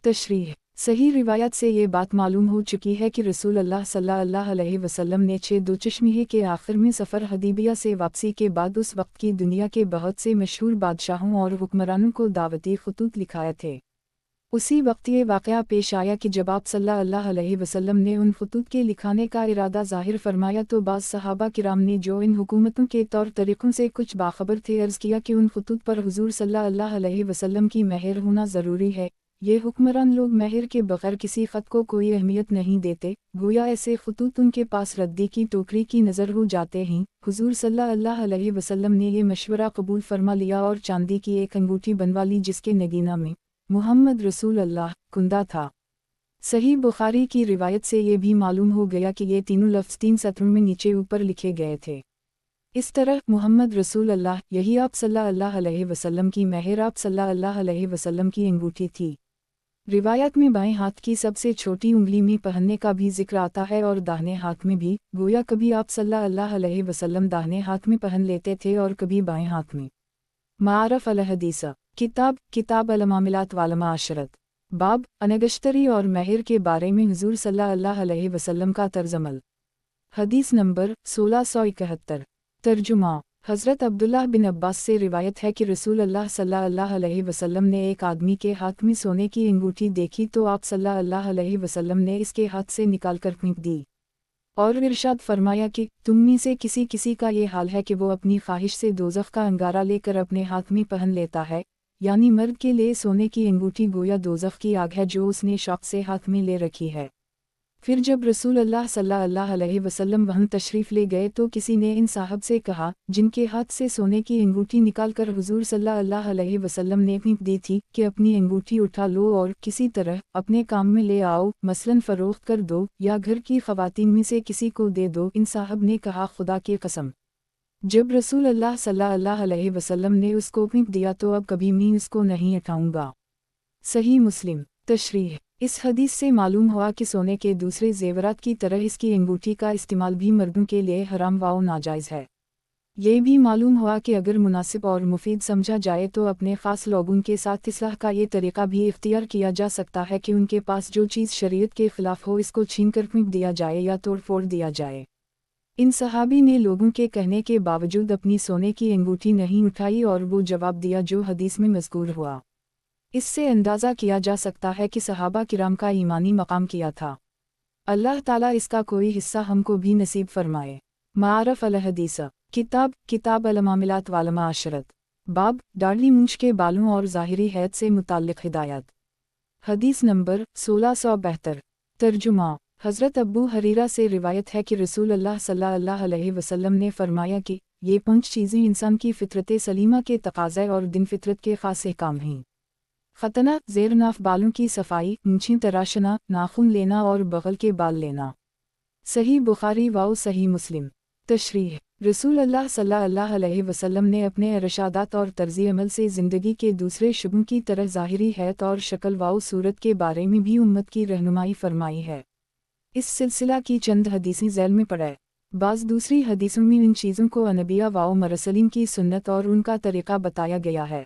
तशरीह। सही रिवायत से ये बात मालूम हो चुकी है कि रसूलुल्लाह सल्लल्लाहु अलैहि वसल्लम ने 6 दुचश्मिहे के आखिर में सफ़र हदीबिया से वापसी के बाद उस वक्त की दुनिया के बहुत से मशहूर बादशाहों और हुक्मरानों को दावती ख़ुतूत लिखाए थे। उसी वक्त ये वाक़या पेश आया कि जब आप सल्लल्लाहु अलैहि वसल्लम ने उन ख़ुतूत के लिखाने का इरादा ज़ाहिर फरमाया तो बाज़ सहाबा किराम ने जो इन हुकूमतों के तौर तरीक़ों से कुछ बाखबर थे अर्ज़ किया कि उन ख़ुतूत पर हुज़ूर सल्लल्लाहु अलैहि वसल्लम की महर होना ज़रूरी है, یہ حکمران لوگ مہر کے بغیر کسی خط کو کوئی اہمیت نہیں دیتے، گویا ایسے خطوط ان کے پاس ردی کی ٹوکری کی نظر ہو جاتے ہیں۔ حضور صلی اللہ علیہ وسلم نے یہ مشورہ قبول فرما لیا اور چاندی کی ایک انگوٹھی بنوا لی جس کے نگینہ میں محمد رسول اللہ کندہ تھا۔ صحیح بخاری کی روایت سے یہ بھی معلوم ہو گیا کہ یہ تینوں لفظ 3 سطروں میں نیچے اوپر لکھے گئے تھے۔ اس طرح محمد رسول اللہ یہی آپ صلی اللہ علیہ وسلم کی مہر آپ صلی اللہ علیہ وسلم کی انگوٹھی تھی۔ روایت میں بائیں ہاتھ کی سب سے چھوٹی انگلی میں پہننے کا بھی ذکر آتا ہے اور داہنے ہاتھ میں بھی، گویا کبھی آپ صلی اللہ علیہ وسلم داہنے ہاتھ میں پہن لیتے تھے اور کبھی بائیں ہاتھ میں۔ معارف الحدیث کتاب المعاملات والمعاشرت باب انگشتری اور مہر کے بارے میں حضور صلی اللہ علیہ وسلم کا طرز عمل۔ حدیث نمبر 1671 ترجمہ حضرت عبداللہ بن عباس سے روایت ہے کہ رسول اللہ صلی اللہ علیہ وسلم نے ایک آدمی کے ہاتھ میں سونے کی انگوٹھی دیکھی تو آپ صلی اللہ علیہ وسلم نے اس کے ہاتھ سے نکال کر پھینک دی اور ارشاد فرمایا کہ تم میں سے کسی کا یہ حال ہے کہ وہ اپنی خواہش سے دوزخ کا انگارہ لے کر اپنے ہاتھ میں پہن لیتا ہے، یعنی مرد کے لیے سونے کی انگوٹھی گویا دوزخ کی آگ ہے جو اس نے شوق سے ہاتھ میں لے رکھی ہے۔ پھر جب رسول اللہ صلی اللہ علیہ وسلم وہاں تشریف لے گئے تو کسی نے ان صاحب سے کہا جن کے ہاتھ سے سونے کی انگوٹھی نکال کر حضور صلی اللہ علیہ وسلم نے پھینک دی تھی کہ اپنی انگوٹھی اٹھا لو اور کسی طرح اپنے کام میں لے آؤ، مثلاً فروخت کر دو یا گھر کی خواتین میں سے کسی کو دے دو۔ ان صاحب نے کہا خدا کی قسم، جب رسول اللہ صلی اللہ علیہ وسلم نے اس کو پھینک دیا تو اب کبھی میں اس کو نہیں اٹھاؤں گا۔ صحیح مسلم۔ تشریح اس حدیث سے معلوم ہوا کہ سونے کے دوسرے زیورات کی طرح اس کی انگوٹھی کا استعمال بھی مردوں کے لیے حرام و ناجائز ہے۔ یہ بھی معلوم ہوا کہ اگر مناسب اور مفید سمجھا جائے تو اپنے خاص لوگوں کے ساتھ اصلاح کا یہ طریقہ بھی اختیار کیا جا سکتا ہے کہ ان کے پاس جو چیز شریعت کے خلاف ہو اس کو چھین کر پھینک دیا جائے یا توڑ پھوڑ دیا جائے۔ ان صحابی نے لوگوں کے کہنے کے باوجود اپنی سونے کی انگوٹھی نہیں اٹھائی اور وہ جواب دیا جو حدیث میں مذکور ہوا۔ اس سے اندازہ کیا جا سکتا ہے کہ صحابہ کرام کا ایمانی مقام کیا تھا۔ اللہ تعالیٰ اس کا کوئی حصہ ہم کو بھی نصیب فرمائے۔ معارف الحدیث کتاب المعاملات والمعاشرت باب داڑھی مونچھ کے بالوں اور ظاہری حیت سے متعلق ہدایت۔ حدیث نمبر 1672 ترجمہ حضرت ابو ہریرہ سے روایت ہے کہ رسول اللہ صلی اللہ علیہ وسلم نے فرمایا کہ یہ 5 چیزیں انسان کی فطرت سلیمہ کے تقاضے اور دن فطرت کے خاص احکام ہیں: ختنہ، زیر ناف بالوں کی صفائی، مونچھیں تراشنا، ناخن لینا اور بغل کے بال لینا۔ صحیح بخاری و صحیح مسلم۔ تشریح رسول اللہ صلی اللہ علیہ وسلم نے اپنے ارشادات اور طرز عمل سے زندگی کے دوسرے شعبوں کی طرح ظاہری حیت اور شکل و صورت کے بارے میں بھی امت کی رہنمائی فرمائی ہے۔ اس سلسلہ کی چند حدیثیں ذیل میں پڑھیں۔ بعض دوسری حدیثوں میں ان چیزوں کو انبیاء و مرسلین کی سنت اور ان کا طریقہ بتایا گیا ہے،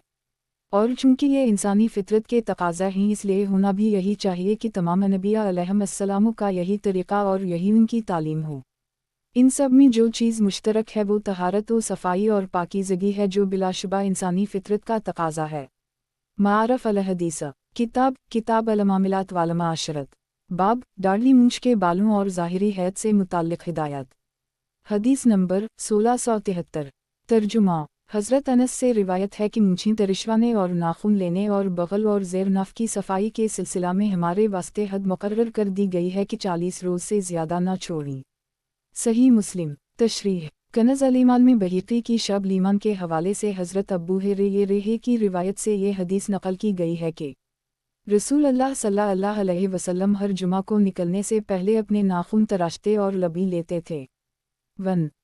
اور چونکہ یہ انسانی فطرت کے تقاضے ہیں اس لیے ہونا بھی یہی چاہیے کہ تمام انبیاء علیہم السلام کا یہی طریقہ اور یہی ان کی تعلیم ہو۔ ان سب میں جو چیز مشترک ہے وہ طہارت و صفائی اور پاکیزگی ہے جو بلا شبہ انسانی فطرت کا تقاضا ہے۔ معارف الحدیث کتاب المعاملات والمعاشرت باب داڑھی مونچھ کے بالوں اور ظاہری حیت سے متعلق ہدایت۔ حدیث نمبر 1673 ترجمہ حضرت انس سے روایت ہے کہ مونچھیں ترشوانے اور ناخن لینے اور بغل اور زیر ناف کی صفائی کے سلسلہ میں ہمارے واسطے حد مقرر کر دی گئی ہے کہ 40 روز سے زیادہ نہ چھوڑیں۔ صحیح مسلم۔ تشریح کنز الایمان میں بہقی کی شعب الایمان کے حوالے سے حضرت ابو ہریرہ کی روایت سے یہ حدیث نقل کی گئی ہے کہ رسول اللہ صلی اللہ علیہ وسلم ہر جمعہ کو نکلنے سے پہلے اپنے ناخن تراشتے اور لبی لیتے تھے۔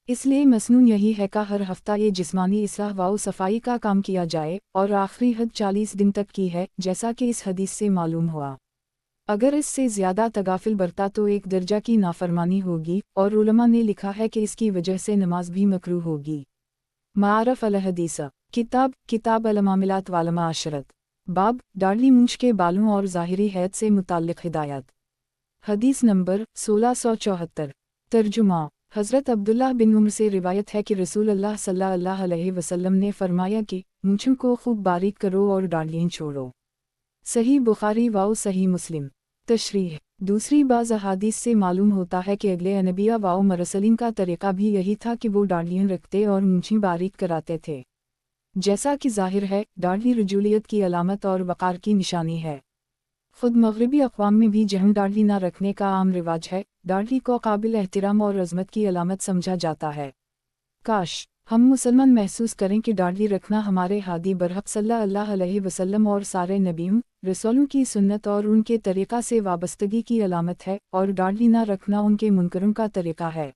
اس لیے مسنون یہی ہے کہ ہر ہفتہ یہ جسمانی اصلاح و صفائی کا کام کیا جائے، اور آخری حد 40 دن تک کی ہے جیسا کہ اس حدیث سے معلوم ہوا۔ اگر اس سے زیادہ تغافل برتا تو ایک درجہ کی نافرمانی ہوگی، اور علماء نے لکھا ہے کہ اس کی وجہ سے نماز بھی مکروہ ہوگی۔ معارف الحدیث کتاب المعاملات والمعاشرت باب داڑھی مونچھ کے بالوں اور ظاہری حیت سے متعلق ہدایت۔ حدیث نمبر 1674 ترجمہ حضرت عبداللہ بن عمر سے روایت ہے کہ رسول اللہ صلی اللہ علیہ وسلم نے فرمایا کہ مونچھوں کو خوب باریک کرو اور داڑھیاں چھوڑو۔ صحیح بخاری و صحیح مسلم۔ تشریح دوسری بعض احادیث سے معلوم ہوتا ہے کہ اگلے انبیاء و مرسلین کا طریقہ بھی یہی تھا کہ وہ داڑھیاں رکھتے اور مونچھیں باریک کراتے تھے۔ جیسا کہ ظاہر ہے، داڑھی رجولیت کی علامت اور وقار کی نشانی ہے۔ खुद मगरबी अक़वाम में भी जहाँ दाढ़ी ना रखने का आम रिवाज है, दाढ़ी को काबिल एहतराम और अज़मत की अलामत समझा जाता है। काश हम मुसलमान महसूस करें कि दाढ़ी रखना हमारे हादी बरहक सल्लल्लाहु अलैहि वसल्लम और सारे नबियों रसूलों की सुन्नत और उनके तरीक़ा से वाबस्तगी की अलामत है, और दाढ़ी ना रखना उनके मुनकरों का तरीक़ा है।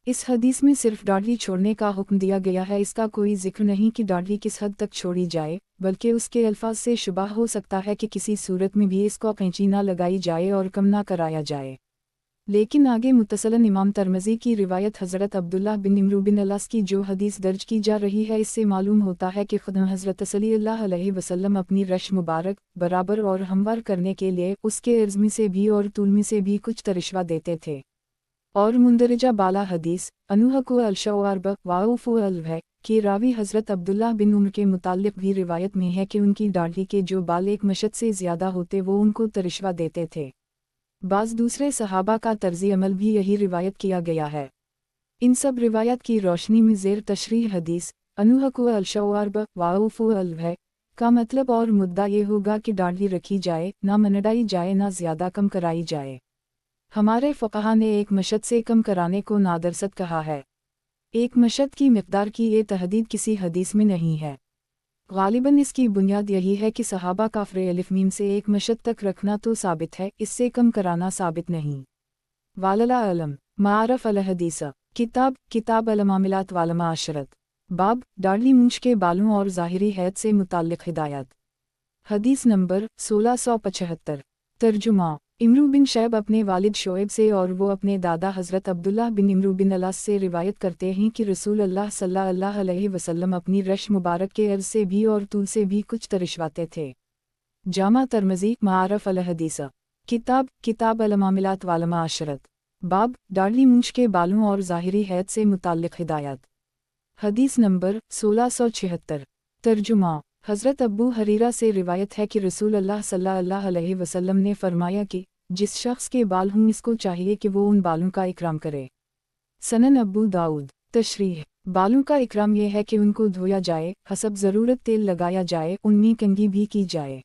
इस हदीस में सिर्फ दाढ़ी छोड़ने का हुक्म दिया गया है, इसका कोई जिक्र नहीं कि दाढ़ी किस हद तक छोड़ी जाए, बल्कि उसके अल्फाज से शुबा हो सकता है कि किसी सूरत में भी इसको कैंची ना लगाई जाए और कम ना कराया जाए। लेकिन आगे मुत्तसलन इमाम तिरमिज़ी की रिवायत हज़रत अब्दुल्लाह बिन इम्रू बिन अलास की जो हदीस दर्ज की जा रही है, इससे मालूम होता है कि खुद हज़रत सल्लल्लाहु अलैहि वसल्लम अपनी रश मुबारक बराबर और हमवार करने के लिए उसके इर्ज़मी से भी और तूलमी से भी कुछ तरिश्वा देते थे। और मुंदरजा बाला हदीस अनुहकु अलशवारब वाउफु अलव कि रावी हज़रत अब्दुल्लाह बिन उम्र के मुताल्लिक़ भी रिवायत में है कि उनकी दाढ़ी के जो बाल एक मशत से ज़्यादा होते वो उनको तरिश्वा देते थे। बाज़ दूसरे सहाबा का तर्ज़ी अमल भी यही रिवायत किया गया है। इन सब रिवायत की रोशनी में ज़ेर तशरीह हदीस अनुहकु अलशवारब वाउफु अलव का मतलब और मुद्दा ये होगा कि दाढ़ी रखी जाए, ना मनडाई जाए, ना ज़्यादा कम कराई जाए। हमारे फ़क़हा ने एक मशत से कम कराने को नादरसत कहा है। एक मशत की मिक़दार की ये तहदीद किसी हदीस में नहीं है। ग़ालिबन इसकी बुनियाद यही है कि सहाबा काफ़िर अलिफ़ मीम से एक मशत तक रखना तो साबित है, इससे कम कराना साबित नहीं। वालला अलम मारफ़ अल हदीस किताब अल मामिलात वाल माशरत बाब दाढ़ी मूंछ के बालों और ज़ाहिरी हैत से मुताल्लिक़ हिदायत। हदीस नंबर 1675। तर्जुमा इमरू बिन शैब अपने वालिद शोएब से और वो अपने दादा हज़रत अब्दुल्लाह बिन इमरू बिन अलास से रिवायत करते हैं कि रसूल अल्लाह सल्लल्लाहु अलैहि वसल्लम अपनी रश मुबारक के अर्ज़ से भी और तूल से भी कुछ तरिश्वाते थे। जामा तिरमिज़ी मारफ़ अल हदीस किताब अल मामिलात वाल माशरत बाब दाढ़ी मूंछ के बालों और ज़ाहिरी हैत से मुताल्लिक़ हिदायत। हदीस नंबर 1676। तर्जुमा हज़रत अब्बू हरीरा से रिवायत है कि रसूल अल्लाह सल्लल्लाहु अलैहि वसल्लम ने फरमाया कि जिस शख्स के बाल हों इसको चाहिए कि वो उन बालों का इकराम करे। सनन अब्बू दाऊद। तशरीह बालों का इकराम यह है कि उनको धोया जाए, हसब ज़रूरत तेल लगाया जाए, उनमें कंघी भी की जाए।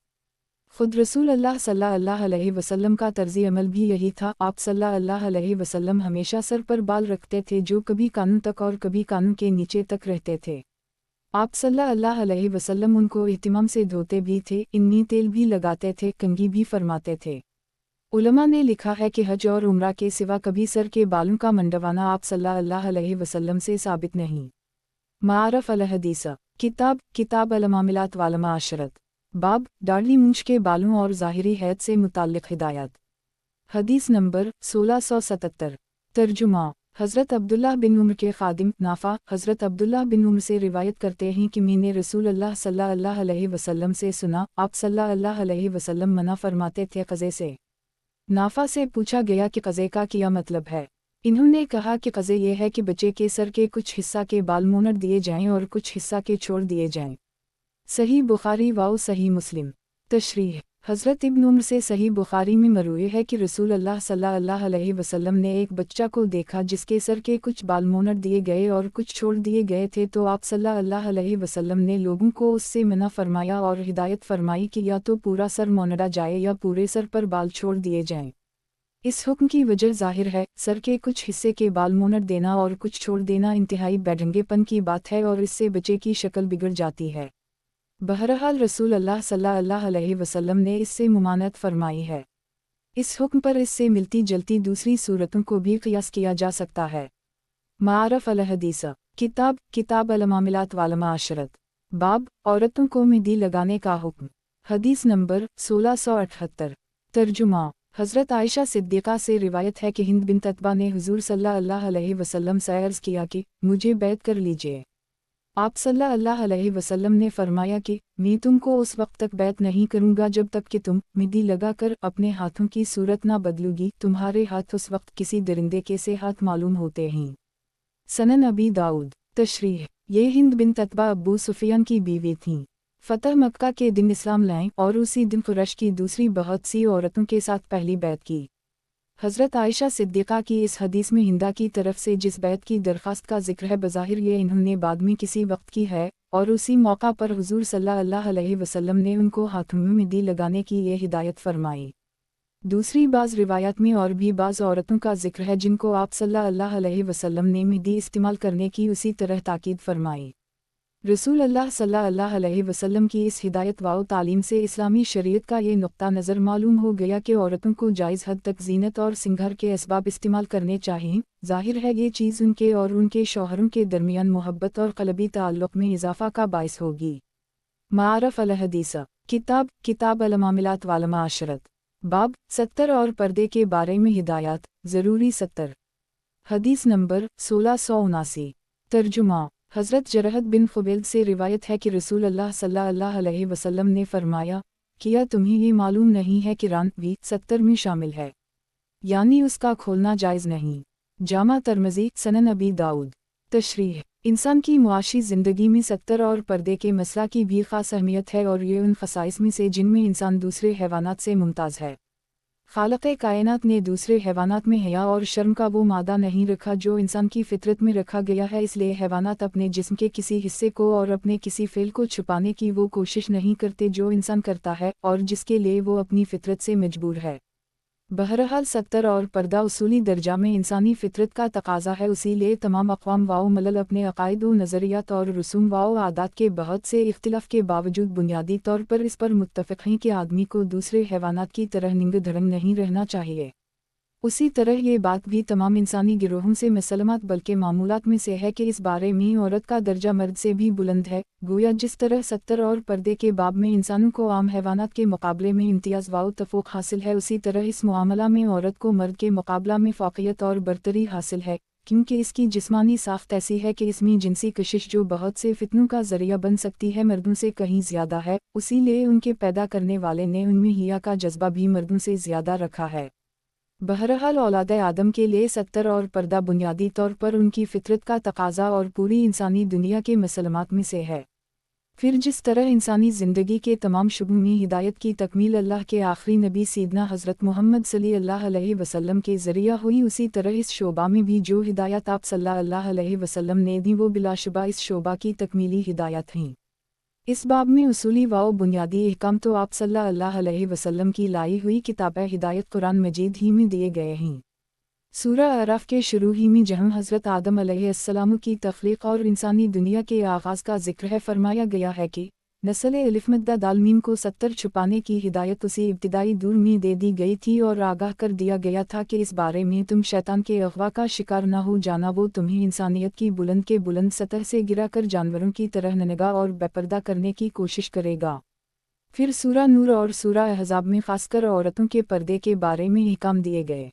खुद रसूल अल्लाह सल्लल्लाहु अलैहि वसल्लम का तर्ज़ी अमल भी यही था। आप सल्लल्लाहु अलैहि वसल्लम हमेशा सर पर बाल रखते थे जो कभी कानों तक और कभी कानों के नीचे तक रहते थे। आप सल्लल्लाहु अलैहि वसल्लम उनको इहतिमाम से धोते भी थे, इनमें तेल भी लगाते थे, कंघी भी फरमाते थे। उलमा ने लिखा है कि हज और उम्रा के सिवा कभी सर के बालों का मंडवाना आप सल्लल्लाहु अलैहि वसल्लम से साबित नहीं। मारफ़ अल हदीस किताब अल मामिलात वाल माशरत बाब दाढ़ी मूंछ के बालों और ज़ाहिरी हैत से मुताल्लिक़ हिदायत। हदीस नंबर 1677। तर्जुमा हज़रत अब्दुल्लाह बिन उम्र के ख़ादिम नाफ़ा हज़रत अब्दुल्लाह बिन उम्र से रिवायत करते हैं कि मैंने रसूल अल्लाह सल्लल्लाहु अलैहि वसल्लम से सुना, आप सल्लल्लाहु अलैहि वसल्लम मना फरमाते थे क़ज़े से। नाफ़ा से पूछा गया कि क़ज़े का क्या मतलब है। इन्होंने कहा कि क़ज़े ये है कि बच्चे के सर के कुछ हिस्सा के बाल मुनड़ दिए जाएं और कुछ हिस्सा के छोड़ दिए जाएं। सही बुखारी वाओ सही मुस्लिम। तशरीह हज़रत इब्न उम्र से सही बुखारी में मरवी है कि रसूल अल्लाह सल्लल्लाहु अलैहि वसल्लम ने एक बच्चा को देखा जिसके सर के कुछ बाल मुनड़ दिए गए और कुछ छोड़ दिए गए थे, तो आप सल्लल्लाहु अलैहि वसल्लम ने लोगों को उससे मना फरमाया और हिदायत फरमाई कि या तो पूरा सर मुनड़ा जाए या पूरे सर पर बाल छोड़ दिए जाएं। इस हुक्म की वजह ज़ाहिर है, सर के कुछ हिस्से के बाल मुनड़ देना और कुछ छोड़ देना इंतहाई बेढंगेपन की बात है और इससे बच्चे की शक्ल बिगड़ जाती है। बहरहाल रसूल अल्लाह सल्लल्लाहु अलैहि वसल्लम ने इससे मुमानत फरमाई है। इस हुक्म पर इससे मिलती जलती दूसरी सूरतों को भी क़ियास किया जा सकता है। मारफ़ अल हदीस किताब अल मामिलात वाल माशरत बाब औरतों को मेहंदी लगाने का हुक्म। हदीस नंबर 1678। तर्जुमा हज़रत आयशा सिद्दीक़ा से रिवायत है कि हिंद बिन अतबा ने हुज़ूर सल्लल्लाहु अलैहि वसल्लम से अर्ज़ किया कि मुझे बैत कर लीजिए। आप सल्लल्लाहु अलैहि वसल्लम ने फरमाया कि मैं तुमको उस वक्त तक बैत नहीं करूँगा जब तक कि तुम मेहंदी लगाकर अपने हाथों की सूरत ना बदलूगी, तुम्हारे हाथ उस वक्त किसी दरिंदे के से हाथ मालूम होते हैं। सनन अबी दाऊद। तशरीह ये हिंद बिन अतबा अब्बू सुफियान की बीवी थीं। फ़तह मक्का के दिन इस्लाम लाएं और उसी दिन कुरैश की दूसरी बहुत सी औरतों के साथ पहली बैत की। हज़रत आयशा सिद्दीक़ा की इस हदीस में हिंदा की तरफ से जिस बैत की दरख्वास्त का जिक्र है, बज़ाहिर ये इन्होंने बाद में किसी वक्त की है, और उसी मौका पर हुजूर सल्लल्लाहु अलैहि वसल्लम ने उनको हाथों में मेहंदी लगाने की ये हिदायत फरमाई। दूसरी बाज़ रिवायत में और भी बाज़ औरतों का जिक्र है जिनको आप सल्लल्लाहु अलैहि वसल्लम ने मेहंदी इस्तेमाल करने की उसी तरह ताकीद फरमाई। रसूल अल्लाह सल्लल्लाहु अलैहि वसल्लम की इस हिदायत व तालीम से इस्लामी शरीयत का ये नुक्ता नज़र मालूम हो गया कि औरतों को जायज़ हद तक ज़ीनत और सिंगार के असबाब इस्तेमाल करने चाहिए। ज़ाहिर है ये चीज़ उनके और उनके शौहरों के दरमियान मोहब्बत और क़ल्बी ताल्लुक़ में इजाफ़ा का बाइस होगी। मारफ़ अल हदीस किताब अल मामिलात वाल माशरत बाब 70 और पर्दे के बारे में हिदायत ज़रूरी 70। हदीस नंबर 1679। तर्जुमा हज़रत जरहत बिन खुबैब से रिवायत है कि रसूल अल्लाह सल्लल्लाहु अलैहि वसल्लम ने फरमाया, क्या तुम्हें ये मालूम नहीं है कि रान भी 70 में शामिल है, यानी उसका खोलना जायज़ नहीं। जामा तिर्मिज़ी सनन अबी दाऊद। तशरीह इंसान की मुआशी ज़िंदगी में 70 और पर्दे के मसला की भी ख़ास अहमियत है और ये उन ख़साइस में से जिनमें इंसान दूसरे हैवानात से मुमताज़ है। खालिक़े कायनात ने दूसरे हैवानात में हया और शर्म का वो मादा नहीं रखा जो इंसान की फितरत में रखा गया है, इसलिए हैवानात अपने जिस्म के किसी हिस्से को और अपने किसी फ़ेल को छुपाने की वो कोशिश नहीं करते जो इंसान करता है और जिसके लिए वो अपनी फितरत से मजबूर है। बहरहाल 70 और पर्दा उसूली दर्जा में इंसानी फितरत का तकाज़ा है, उसी लिए तमाम अक़वाम वाओ मलल अपने अक़ाइद व नज़रियात और रसूम वाओ आदात के बहुत से इख्तिलाफ़ के बावजूद बुनियादी तौर पर इस पर मुत्तफ़िक़ हैं कि आदमी को दूसरे हैवानात की तरह निंग धड़ंग नहीं रहना चाहिए। उसी तरह ये बात भी तमाम इंसानी गिरोहों से मसलमात बल्कि मामूलात में से है कि इस बारे में औरत का दर्जा मर्द से भी बुलंद है। गोया जिस तरह 70 और पर्दे के बाब में इंसानों को आम हैवानात के मुकाबले में इम्तियाज़ व तफ़ूक़ हासिल है, उसी तरह इस मुआमला में औरत को मर्द के मुकाबला में फ़ौक़ियत और बरतरी हासिल है, क्योंकि इसकी जिस्मानी साख्त ऐसी है कि इसमें जिनसी कशिश जो बहुत से फितनों का ज़रिया बन सकती है मर्दों से कहीं ज़्यादा है। उसी लिए उनके पैदा करने वाले ने उनमें हिया का जज्बा भी मर्दों से ज़्यादा रखा है। बहरहाल औलाद आदम के लिए 70 और पर्दा बुनियादी तौर पर उनकी फितरत का तकाज़ा और पूरी इंसानी दुनिया के मसलमात में से है। फिर जिस तरह इंसानी ज़िंदगी के तमाम शुबों में हिदायत की तकमील अल्लाह के आखिरी नबी सैयदना हज़रत मोहम्मद सल्लल्लाहु अलैहि वसल्लम के ज़रिया हुई, उसी तरह इस शोबा में भी जो हिदायत आप सल्लल्लाहु अलैहि वसल्लम ने दी वो बिलाशुबा इस शोबा की तकमीली हिदायत हैं। इस बाब में उसूली व बुनियादी अहकाम तो आप सल्लल्लाहु अलैहि वसल्लम की लाई हुई किताब हिदायत कुरान मजीद ही में दिए गए हैं। सूरह अराफ के शुरू ही में जहाँ हज़रत आदम अलैहिस्सलाम की तख्लीक और इंसानी दुनिया के आगाज़ का जिक्र है, फरमाया गया है कि नस्ल अलिफ मद्दा दाल मीम को 70 छुपाने की हिदायत उसी इब्तिदाई दूर में दे दी गई थी और आगाह कर दिया गया था कि इस बारे में तुम शैतान के अगवा का शिकार न हो जाना, वो तुम्हें इंसानियत की बुलंद के बुलंद सतह से गिरा कर जानवरों की तरह ननगा और बेपर्दा करने की कोशिश करेगा। फिर सूरा नूर और सूरा अहज़ाब में खासकर औरतों के पर्दे के बारे में अहकाम दिए गए।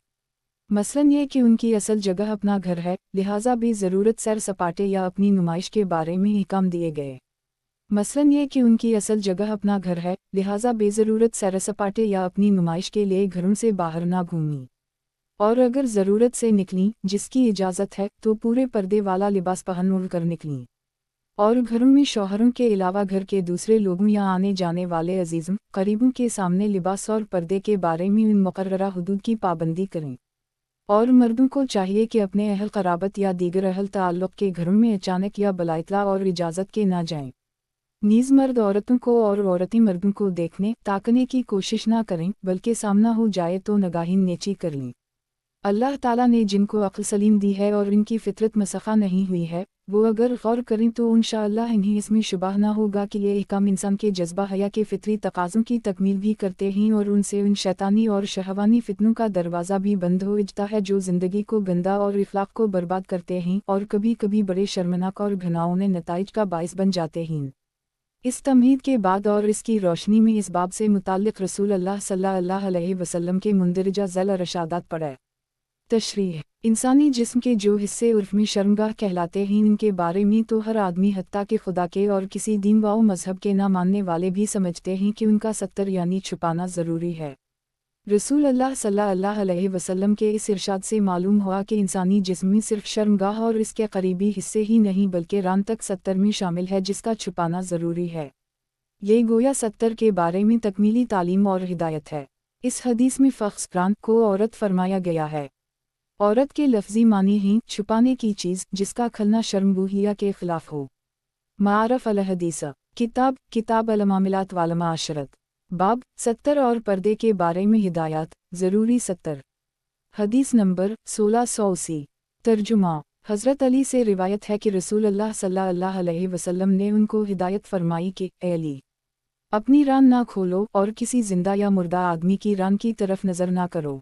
मसलन ये कि उनकी असल जगह अपना घर है, लिहाजा भी ज़रूरत सैर सपाटे या अपनी नुमाइश के बारे में अहकाम दिए गए। मसलन ये कि उनकी असल जगह अपना घर है, लिहाजा बेज़रूरत सैर सपाटे या अपनी नुमाइश के लिए घरों से बाहर ना घूमी, और अगर ज़रूरत से निकलीं जिसकी इजाज़त है तो पूरे पर्दे वाला लिबास पहन ओढ़ कर निकलीं। और घरों में शौहरों के अलावा घर के दूसरे लोगों या आने जाने वाले अजीज़ों करीबों के सामने लिबास और पर्दे के बारे में उन मुकर्ररा हुदूद की पाबंदी करें। और मर्दों को चाहिए कि अपने अहल क़राबत या दीगर अहल ताल्लुक़ के घरों में अचानक या बला इत्तला और इजाज़त के ना जाएं। नीज़ मर्द औरतों को और औरतें मर्दों को देखने ताकने की कोशिश ना करें, बल्कि सामना हो जाए तो नगाहीन नेची कर लें। अल्लाह ताला ने जिनको अक्ल सलीम दी है और इनकी फितरत मसख़ा नहीं हुई है, वो अगर गौर करें तो इंशाअल्लाह इन्हें इसमें शुबह ना होगा कि ये अहकाम इंसान के जज्बा हया के फितरी तकाज़ों की तकमील भी करते हैं और उनसे उन शैतानी और शहवानी फितनों का दरवाज़ा भी बंद हो जाता है जो ज़िंदगी को गंदा और इखलाक को बर्बाद करते हैं और कभी कभी बड़े शर्मनाक और घिनौने नताइज का बाइस बन जाते हैं। इस तमहीद के बाद और इसकी रोशनी में इस बाब से मुताल्लिक़ रसूल अल्लाह सल्लल्लाहु अलैहि वसल्लम के मुंदरजा ज़ैल रशादात पढ़े। तशरीह इंसानी जिस्म के जो हिस्से उर्फ़ में शर्मगाह कहलाते हैं, इनके बारे में तो हर आदमी हत्ता के खुदा के और किसी दीन व मज़हब के ना मानने वाले भी समझते हैं कि उनका 70 यानी छुपाना ज़रूरी है। रसूल अल्लाह सल्लल्लाहु अलैहि वसल्लम के इस इरशाद से मालूम हुआ कि इंसानी जिस्म में सिर्फ शर्मगाह और इसके करीबी हिस्से ही नहीं बल्कि रान तक 70 में शामिल है जिसका छुपाना ज़रूरी है। ये गोया 70 के बारे में तकमीली तालीम और हिदायत है। इस हदीस में फ़ख्स रान को औरत फरमाया गया है। औरत के लफ्ज़ी मानी हैं छुपाने की चीज़ जिसका खलना शर्मबूहिया के ख़िलाफ़ हो। मारफ अल हदीसा किताब किताब अल मामिलात वाल माशरत बाब 70 और पर्दे के बारे में हिदायत ज़रूरी 70। हदीस नंबर 1680। तर्जुमा हज़रत अली से रिवायत है कि रसूल अल्लाह सल्लल्लाहु अलैहि वसल्लम ने उनको हिदायत फरमाई कि ए अली, अपनी रान ना खोलो और किसी जिंदा या मुर्दा आदमी की रान की तरफ नज़र ना करो।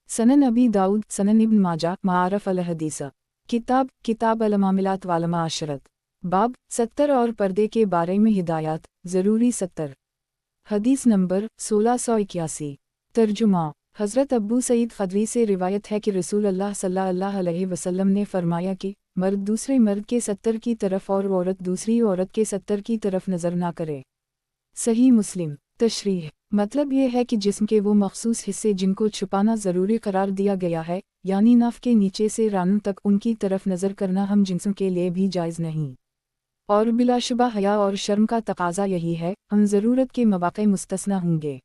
सनन अबी दाऊद सनन इब्न माजा मारफ अल हदीसा किताब किताब अल मामिलात वाल माशरत बाब 70 और पर्दे के बारे में हिदायत ज़रूरी 70। हदीस नंबर 1681। तर्जुमा हज़रत अब्बू सईद खदरी से रिवायत है कि रसूल अल्लाह सल्लल्लाहु अलैहि वसल्लम ने फरमाया कि मर्द दूसरे मर्द के 70 की तरफ और औरत दूसरी औरत के 70 की तरफ नज़र ना करे। सही मुस्लिम। तशरीह मतलब ये है कि जिस्म के वो मखसूस हिस्से जिनको छुपाना ज़रूरी करार दिया गया है, यानी नाफ के नीचे से रानों तक, उनकी तरफ नज़र करना हम जिन्सों के लिए भी जायज़ नहीं। और बिलाशुबा हया और शर्म का तकाजा यही है, हम ज़रूरत के मवाक़े मुस्तस्ना होंगे।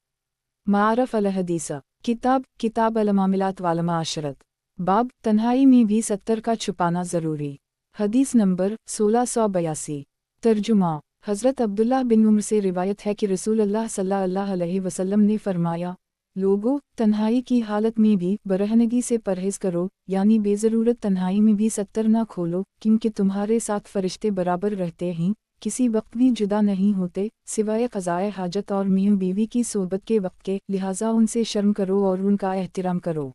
मारफ अल हदीसा किताब किताब अल मामिलात वाल माशरत बाब तन्हाई में भी 70 का छुपाना ज़रूरी। हदीस नंबर 1682। तर्जुमा हज़रत अब्दुल्लाह बिन उम्र से रिवायत है कि रसूल अल्लाह सल्लल्लाहु अलैहि वसल्लम ने फरमाया, लोगों, तन्हाई की हालत में भी बरहनगी से परहेज़ करो, यानी बेज़रूरत तन्हाई में भी 70 ना खोलो, क्योंकि तुम्हारे साथ फरिश्ते बराबर रहते हैं, किसी वक्त भी जुदा नहीं होते, सिवाय क़ज़ाए हाजत और मियाँ बीवी की सोबत के वक्त के, लिहाजा उनसे शर्म करो और उनका एहतिराम करो।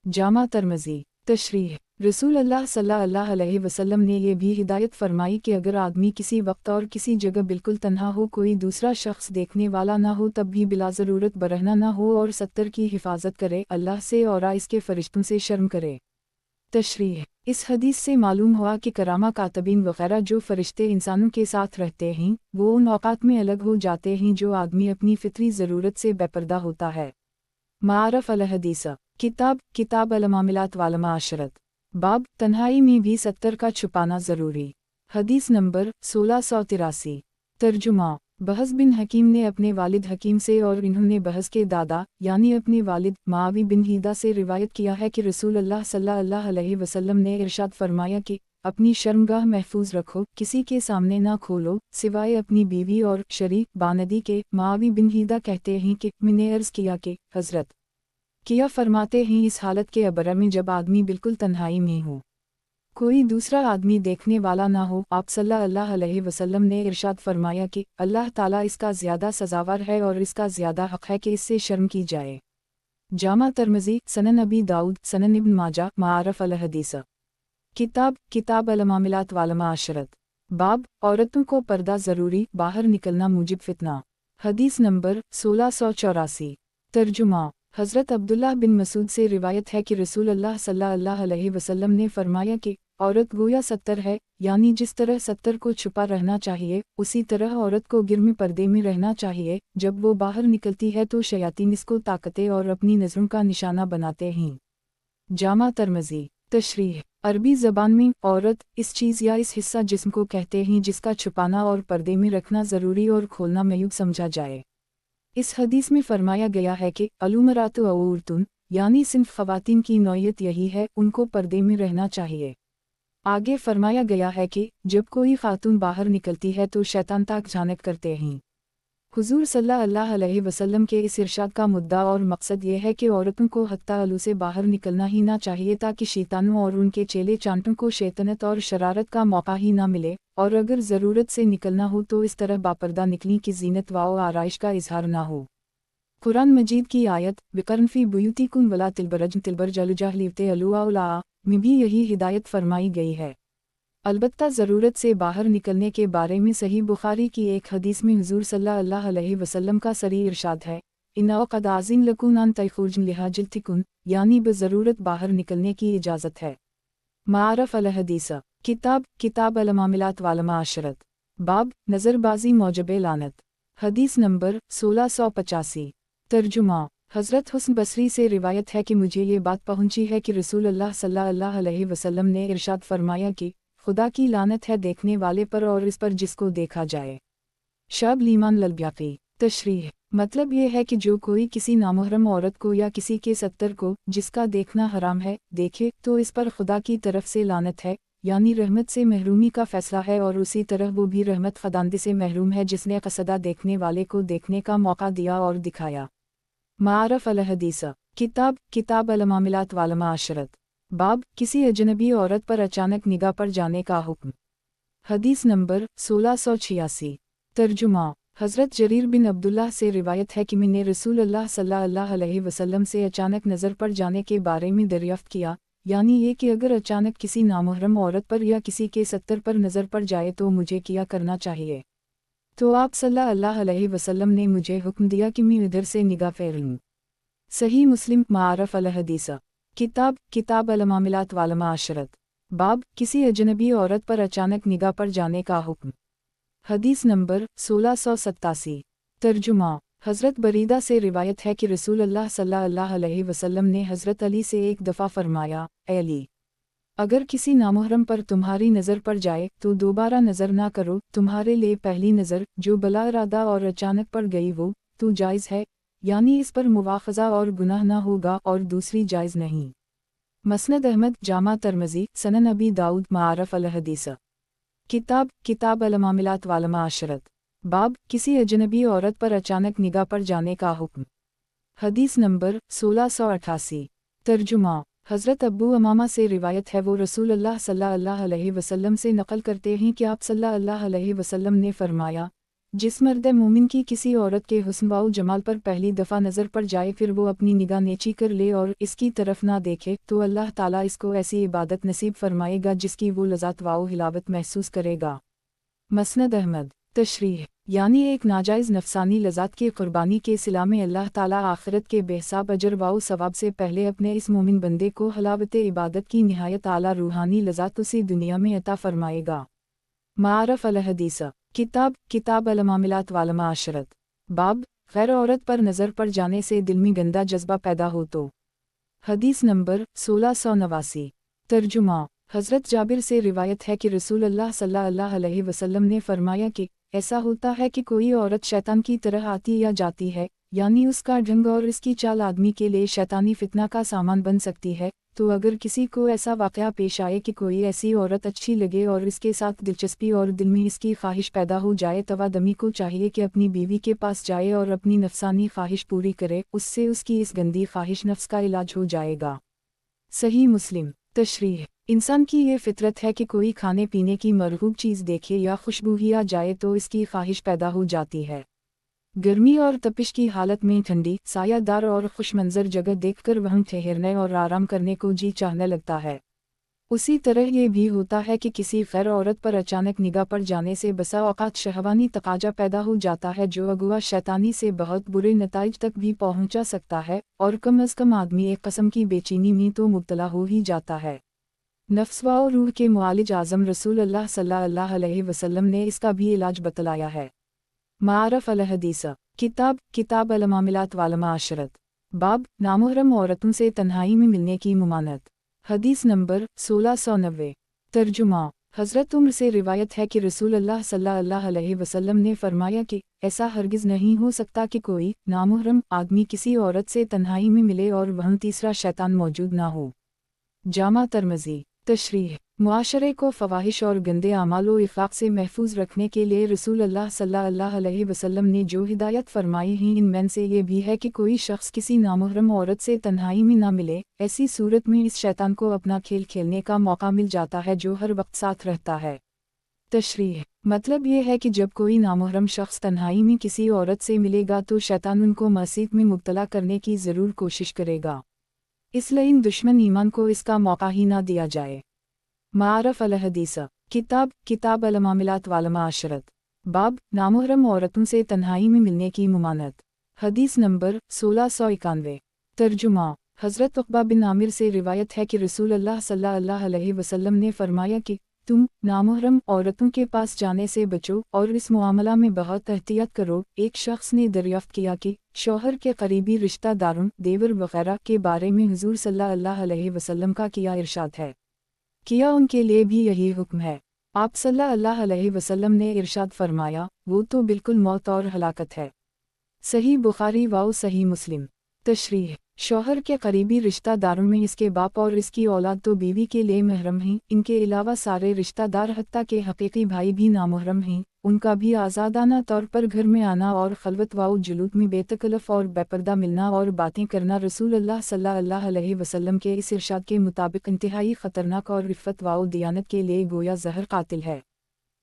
जामा तिर्मिज़ी। तशरीह रसूल अल्लाह सल्लल्लाहु अलैहि वसल्लम ने यह भी हिदायत फरमाई कि अगर आदमी किसी वक्त और किसी जगह बिल्कुल तन्हा हो, कोई दूसरा शख्स देखने वाला ना हो, तब भी बिला ज़रूरत बरहना ना हो और 70 की हिफाजत करे, अल्लाह से और इसके फरिश्तों से शर्म करे। तशरीह इस हदीस से मालूम हुआ कि करामा कातबीन वगैरह जो फरिश्ते इंसानों के साथ रहते हैं, वो उन औकात में अलग हो जाते हैं जो आदमी अपनी फितरी ज़रूरत से बेपर्दा होता है। मारफ अल हदीसा किताब किताब अल मामिलात वाल माशरत बाब तन्हाई में भी 70 का छुपाना ज़रूरी। हदीस नंबर 1683। तर्जुमा बहस बिन हकीम ने अपने वालिद हकीम से और इन्होंने बहस के दादा यानी अपने वालिद मावी बिन हीदा से रिवायत किया है कि रसूल अल्लाह सल्लल्लाहु अलैहि वसल्लम ने इरशाद फरमाया कि अपनी शर्मगाह महफूज रखो, किसी के सामने ना खोलो सिवाय अपनी बीवी और शरीक बानदी के। मावी बिन हीदा कहते हैं कि मैंने अर्ज़ किया कि हज़रत किया फरमाते हैं इस हालत के अबरा में जब आदमी बिल्कुल तन्हाई में हो, कोई दूसरा आदमी देखने वाला ना हो, आप सल्लल्लाहु अलैहि वसल्लम ने इरशाद फरमाया कि अल्लाह ताला इसका ज़्यादा सज़ावर है और इसका ज़्यादा हक़ है कि इससे शर्म की जाए। जामा तिर्मिज़ी सनन अबी दाऊद सनन इब्न माजा मारफ अल हदीसा किताब किताब अल मामिलात वाल माशरत बाब औरतों को पर्दा ज़रूरी, बाहर निकलना मूजिब फितना। हदीस नंबर 1684। तर्जुमा हज़रत अब्दुल्लाह बिन मसूद से रिवायत है कि रसूल अल्लाह सल्लल्लाहु अलैहि वसल्लम ने फरमाया कि औरत गोया 70 है, यानी जिस तरह 70 को छुपा रहना चाहिए, उसी तरह औरत को गिरमी पर्दे में रहना चाहिए। जब वो बाहर निकलती है तो शयातीन इसको ताकते और अपनी नज़रों का निशाना बनाते हैं। जामा तिर्मिज़ी। तशरीह अरबी ज़बान में औरत इस चीज़ या इस हिस्सा जिस्म को कहते हैं जिसका छुपाना और पर्दे में रखना ज़रूरी और खोलना मयूब समझा जाए। इस हदीस में फरमाया गया है कि अलुमरातु औरतुन यानी सिर्फ ख़वातीन की नौयत यही है, उनको पर्दे में रहना चाहिए। आगे फरमाया गया है कि जब कोई खातून बाहर निकलती है तो शैतान ताक झानक करते हैं। हुजूर सल्लल्लाहु अलैहि वसल्लम के इस इरशाद का मुद्दा और मकसद ये है कि औरतों को हत्ता अलू से बाहर निकलना ही ना चाहिए ताकि शैतानों और उनके चेले चांटों को शैतानत और शरारत का मौका ही ना मिले, और अगर ज़रूरत से निकलना हो तो इस तरह बापर्दा निकली कि जीनत व आराइश का इजहार ना हो। कुरान मजीद की आयत विकरन फी बुयूतिकुम वला तिलबरजलुजाहलीवते अलुआ में भी यही हिदायत फरमाई गई है। अलबत्ता ज़रूरत से बाहर निकलने के बारे में सही बुखारी की एक हदीस में हुजूर सल्लल्लाहु अलैहि वसल्लम का सरी इरशाद है, इन्ना क़द आज़िन लकुन अन तख़रुजन लिहाजतिकुन, यानी बज़रूरत बाहर निकलने की इजाज़त है। मारफ अल हदीसा किताब किताब अल मामिलात वाल माशरत बाब नज़रबाजी मौजबे लानत। हदीस नंबर 1685। तर्जुमा हज़रत हुस्न बसरी से रिवायत है कि मुझे ये बात पहुँची है कि रसूल अल्लाह सल्लल्लाहु अलैहि वसल्लम ने इरशाद फरमाया कि खुदा की लानत है देखने वाले पर और इस पर जिसको देखा जाए। शब लीमान ललब्याकी। तशरीह मतलब ये है कि जो कोई किसी नामुहरम औरत को या किसी के 70 को जिसका देखना हराम है देखे तो इस पर खुदा की तरफ से लानत है, यानी रहमत से महरूमी का फैसला है, और उसी तरह वो भी रहमत खदांदी से महरूम है जिसने कसदा देखने वाले को देखने का मौका दिया और दिखाया। मारफ अल हदीस किताब किताब अल मामिलात वाल माशरत। बाब किसी अजनबी औरत पर अचानक निगाह पड़ जाने का हुक्म। हदीस नंबर 1686। तर्जुमा हज़रत जरीर बिन अब्दुल्लाह से रिवायत है कि मैंने रसूल अल्लाह सल्लल्लाहु अलैहि वसल्लम से अचानक नज़र पड़ जाने के बारे में दरियाफ्त किया, यानी ये कि अगर अचानक किसी नामुहर्रम औरत पर या किसी के सत्तर पर नज़र पड़ जाए तो मुझे क्या करना चाहिए। तो आप सल्लल्लाहु अलैहि वसल्लम ने मुझे हुक्म दिया कि मैं इधर से निगाह फेर लूँ। सही मुस्लिम मारफ अल हदीस किताब किताब अल मामिलात वाल माशरत। बाब किसी अजनबी औरत पर अचानक निगाह पड़ जाने का हुक्म। हदीस नंबर 1687। तर्जुमा हज़रत बरीदा से रिवायत है कि रसूल अल्लाह सल्लल्लाहु अलैहि वसल्लम ने हज़रत अली से एक दफ़ा फरमाया, ए अली, अगर किसी नामुहर्रम पर तुम्हारी नज़र पड़ जाए तो दोबारा नज़र ना करो। तुम्हारे लिए पहली नज़र जो बला इरादा और अचानक पड़ गई वो तो जायज़ है, यानी इस पर मुवाख़ज़ा और गुनाह ना होगा, और दूसरी जायज़ नहीं। मसनद अहमद जामा तरमज़ी सनन अबी दाऊद मारफ अल हदीस किताब किताब अल मामिलात वाल माशरत। बाब किसी अजनबी औरत पर अचानक निगाह पड़ जाने का हुक्म। हदीस नंबर 1688। तर्जुमा हज़रत अब्बू अमामा से रिवायत है, वो रसूल अल्लाह सल्लल्लाहु अलैहि वसल्लम से नक़ल करते हैं कि आप सल्लल्लाहु अलैहि वसल्लम ने फरमाया, जिस मर्द मोमिन की किसी औरत के हुस्न व जमाल पर पहली दफ़ा नज़र पड़ जाए फिर वो अपनी निगाह नीची कर ले और इसकी तरफ ना देखे तो अल्लाह ताला इसको ऐसी इबादत नसीब फरमाएगा जिसकी वो लज़्ज़त व हिलावत महसूस करेगा। मसनद अहमद तशरीह यानी एक नाजायज़ नफसानी लज़्ज़त की क़ुरबानी के सिला में अल्लाह ताला आखिरत के बेहिसाब अजर व सवाब से पहले अपने इस मोमिन बंदे को हलावत इबादत की निहायत आला रूहानी लज़्ज़त उसी दुनिया में अता फरमाएगा। मारफ अल हदीस किताब किताब अल मामिलात वाल माशरत। बाब गैर औरत पर नज़र पड़ जाने से दिल में गंदा जज्बा पैदा हो तो। हदीस नंबर 1689। तर्जुमा हज़रत जाबिर से रिवायत है कि रसूल अल्लाह सल्लल्लाहु अलैहि वसल्लम ने फरमाया कि ऐसा होता है कि कोई औरत शैतान की तरह आती या जाती है, यानी उसका ढंग और इसकी चाल आदमी के लिए शैतानी फितना का सामान बन सकती है। तो अगर किसी को ऐसा वाक़या पेश आए कि कोई ऐसी औरत अच्छी लगे और इसके साथ दिलचस्पी और दिल में इसकी ख्वाहिश पैदा हो जाए, तब आदमी को चाहिए कि अपनी बीवी के पास जाए और अपनी नफसानी ख्वाहिश पूरी करे, उससे उसकी इस गंदी ख्वाहिश नफ्स का इलाज हो जाएगा। सही मुस्लिम तशरीह इंसान की ये फितरत है कि कोई खाने पीने की मरगूब चीज़ देखे या खुशबू ही आ जाए तो इसकी ख्वाहिश पैदा हो जाती है। गर्मी और तपिश की हालत में ठंडी सायादार और खुश मंजर जगह देखकर वहाँ ठहरने और आराम करने को जी चाहने लगता है। उसी तरह ये भी होता है कि किसी गैर औरत पर अचानक निगाह पड़ जाने से बसा औक़ात शहवानी तकाजा पैदा हो जाता है जो अगवा शैतानी से बहुत बुरे नताइज तक भी पहुंचा सकता है, और कम अज़ कम आदमी एक कस्म की बेचैनी में तो मुब्तला हो ही जाता है। नफ्स व रूह के मुआलिज आज़म रसूल अल्लाह सल्लल्लाहु अलैहि वसल्लम ने इसका भी इलाज बतलाया है। मारफ अल हदीस किताब किताब अल मामिलात वाल माशरत। बाब नामुहर्रम औरतों से तन्हाई में मिलने की मुमानत। हदीस नंबर 1690। तर्जुमा हज़रत उम्र से रिवायत है कि रसूल अल्लाह सल्लल्लाहु अलैहि वसल्लम ने फरमाया कि ऐसा हरगिज़ नहीं हो सकता कि कोई नामुहर्रम आदमी किसी औरत से तन्हाई में मिले और वहाँ तीसरा शैतान मौजूद ना हो। जामा तरमज़ी तशरीह मुआशरे को फ़वाहिश और गंदे आमाल व इफ़ाक़ से महफूज रखने के लिए रसूल अल्लाह सल्लल्लाहु अलैहि वसल्लम ने जो हिदायत फरमाई हैं इनमें से ये भी है कि कोई शख्स किसी नामुहर्रम औरत से तन्हाई में ना मिले। ऐसी सूरत में इस शैतान को अपना खेल खेलने का मौका मिल जाता है जो हर वक्त साथ रहता है। तशरीह मतलब ये है कि जब कोई नामुहर्रम शख्स तन्हाई में किसी औरत से मिलेगा तो शैतान उनको मसीत में मुब्तला करने की ज़रूर कोशिश करेगा, इसलिए इन दुश्मन ईमान को इसका मौका ही ना दिया जाए। मारफ अल हदीस किताब किताब अल मामिलात वाल माशरत। बाब नामुहर्रम औरतों से तन्हाई में मिलने की मुमानत। हदीस नंबर 1691। तर्जुमा हज़रत उक़बा बिन आमिर से रिवायत है कि रसूल अल्लाह सल्लल्लाहु अलैहि वसल्लम ने फरमाया कि तुम नामुहर्रम औरतों के पास जाने से बचो और इस मुआमला में बहुत एहतियात करो। एक शख्स ने दरियाफ्त किया कि शौहर के करीबी रिश्तेदारों देवर वगैरह के बारे में हुज़ूर सल्लल्लाहु अलैहि वसल्लम का क्या इरशाद है, किया उनके लिए भी यही हुक्म है। आप सल्लल्लाहु अलैहि वसल्लम ने इरशाद फरमाया, वो तो बिल्कुल मौत और हलाकत है। सही बुखारी व सही मुस्लिम। तशरीह शौहर के करीबी रिश्तेदारों में इसके बाप और इसकी औलाद तो बीवी के लिए महरम हैं, इनके अलावा सारे रिश्तेदार हत्ता के हकीकी भाई भी नामुहरम हैं, उनका भी आज़ादाना तौर पर घर में आना और खलवत व जुलूस में बेतकल्लफ और बेपर्दा मिलना और बातें करना रसूल अल्लाह सल्लल्लाहु अलैहि वसल्लम के इस इरशाद के मुताबिक इंतहाई ख़तरनाक और रिफ़त व दियानत के लिए गोया ज़हर कातिल है।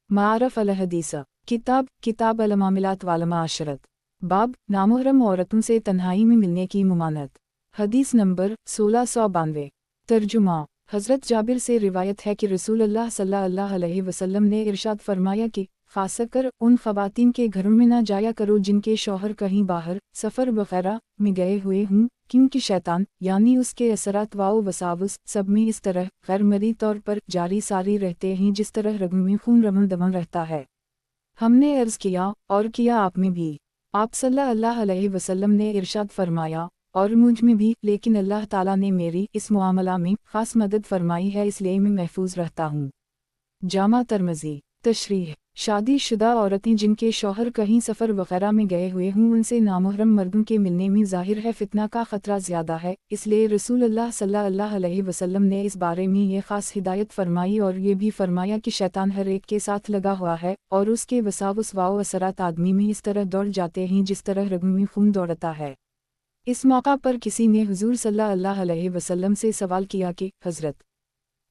मारफ अल हदीस किताब अल मामिलात वाल माशरत बाब नामुहरम औरतों से तन्हाई में मिलने की मुमानत। हदीस नंबर 1692। तर्जुमा हज़रत जाबिर से रिवायत है कि रसूल अल्लाह सल्लल्लाहु अलैहि वसल्लम ने इरशाद फरमाया कि ख़ासकर उन ख़वातीन के घरों में न जाया करो जिनके शौहर कहीं बाहर सफ़र वग़ैरह में गए हुए हों, क्योंकि शैतान यानी उसके असरात व वसावस सब में इस तरह गैरमरी तौर पर जारी सारी रहते हैं जिस तरह रग में खून रमन दमन रहता है। हमने अर्ज़ किया और किया आप में भी। आप सल्लल्लाहु अलैहि वसल्लम ने इरशाद फरमाया और मुझ में भी, लेकिन अल्लाह ताला ने मेरी इस मुआमला में ख़ास मदद फरमाई है, इसलिए मैं महफूज रहता हूँ। जामा तिर्मिज़ी। तशरीह शादीशुदा औरतें जिनके शौहर कहीं सफ़र वग़ैरह में गए हुए हों उनसे नामुहरम मर्दों के मिलने में ज़ाहिर है फितना का ख़तरा ज़्यादा है, इसलिए रसूल अल्लाह सल्लल्लाहु अलैहि वसल्लम ने इस बारे में ये ख़ास हिदायत फरमाई और ये भी फरमाया कि शैतान हर एक के साथ लगा हुआ है और उसके वसावस व असरात आदमी में इस तरह दौड़ जाते हैं जिस तरह रग में खून दौड़ता है। इस मौका पर किसी ने हुज़ूर सल्लल्लाहु अलैहि वसल्लम से सवाल किया कि हज़रत,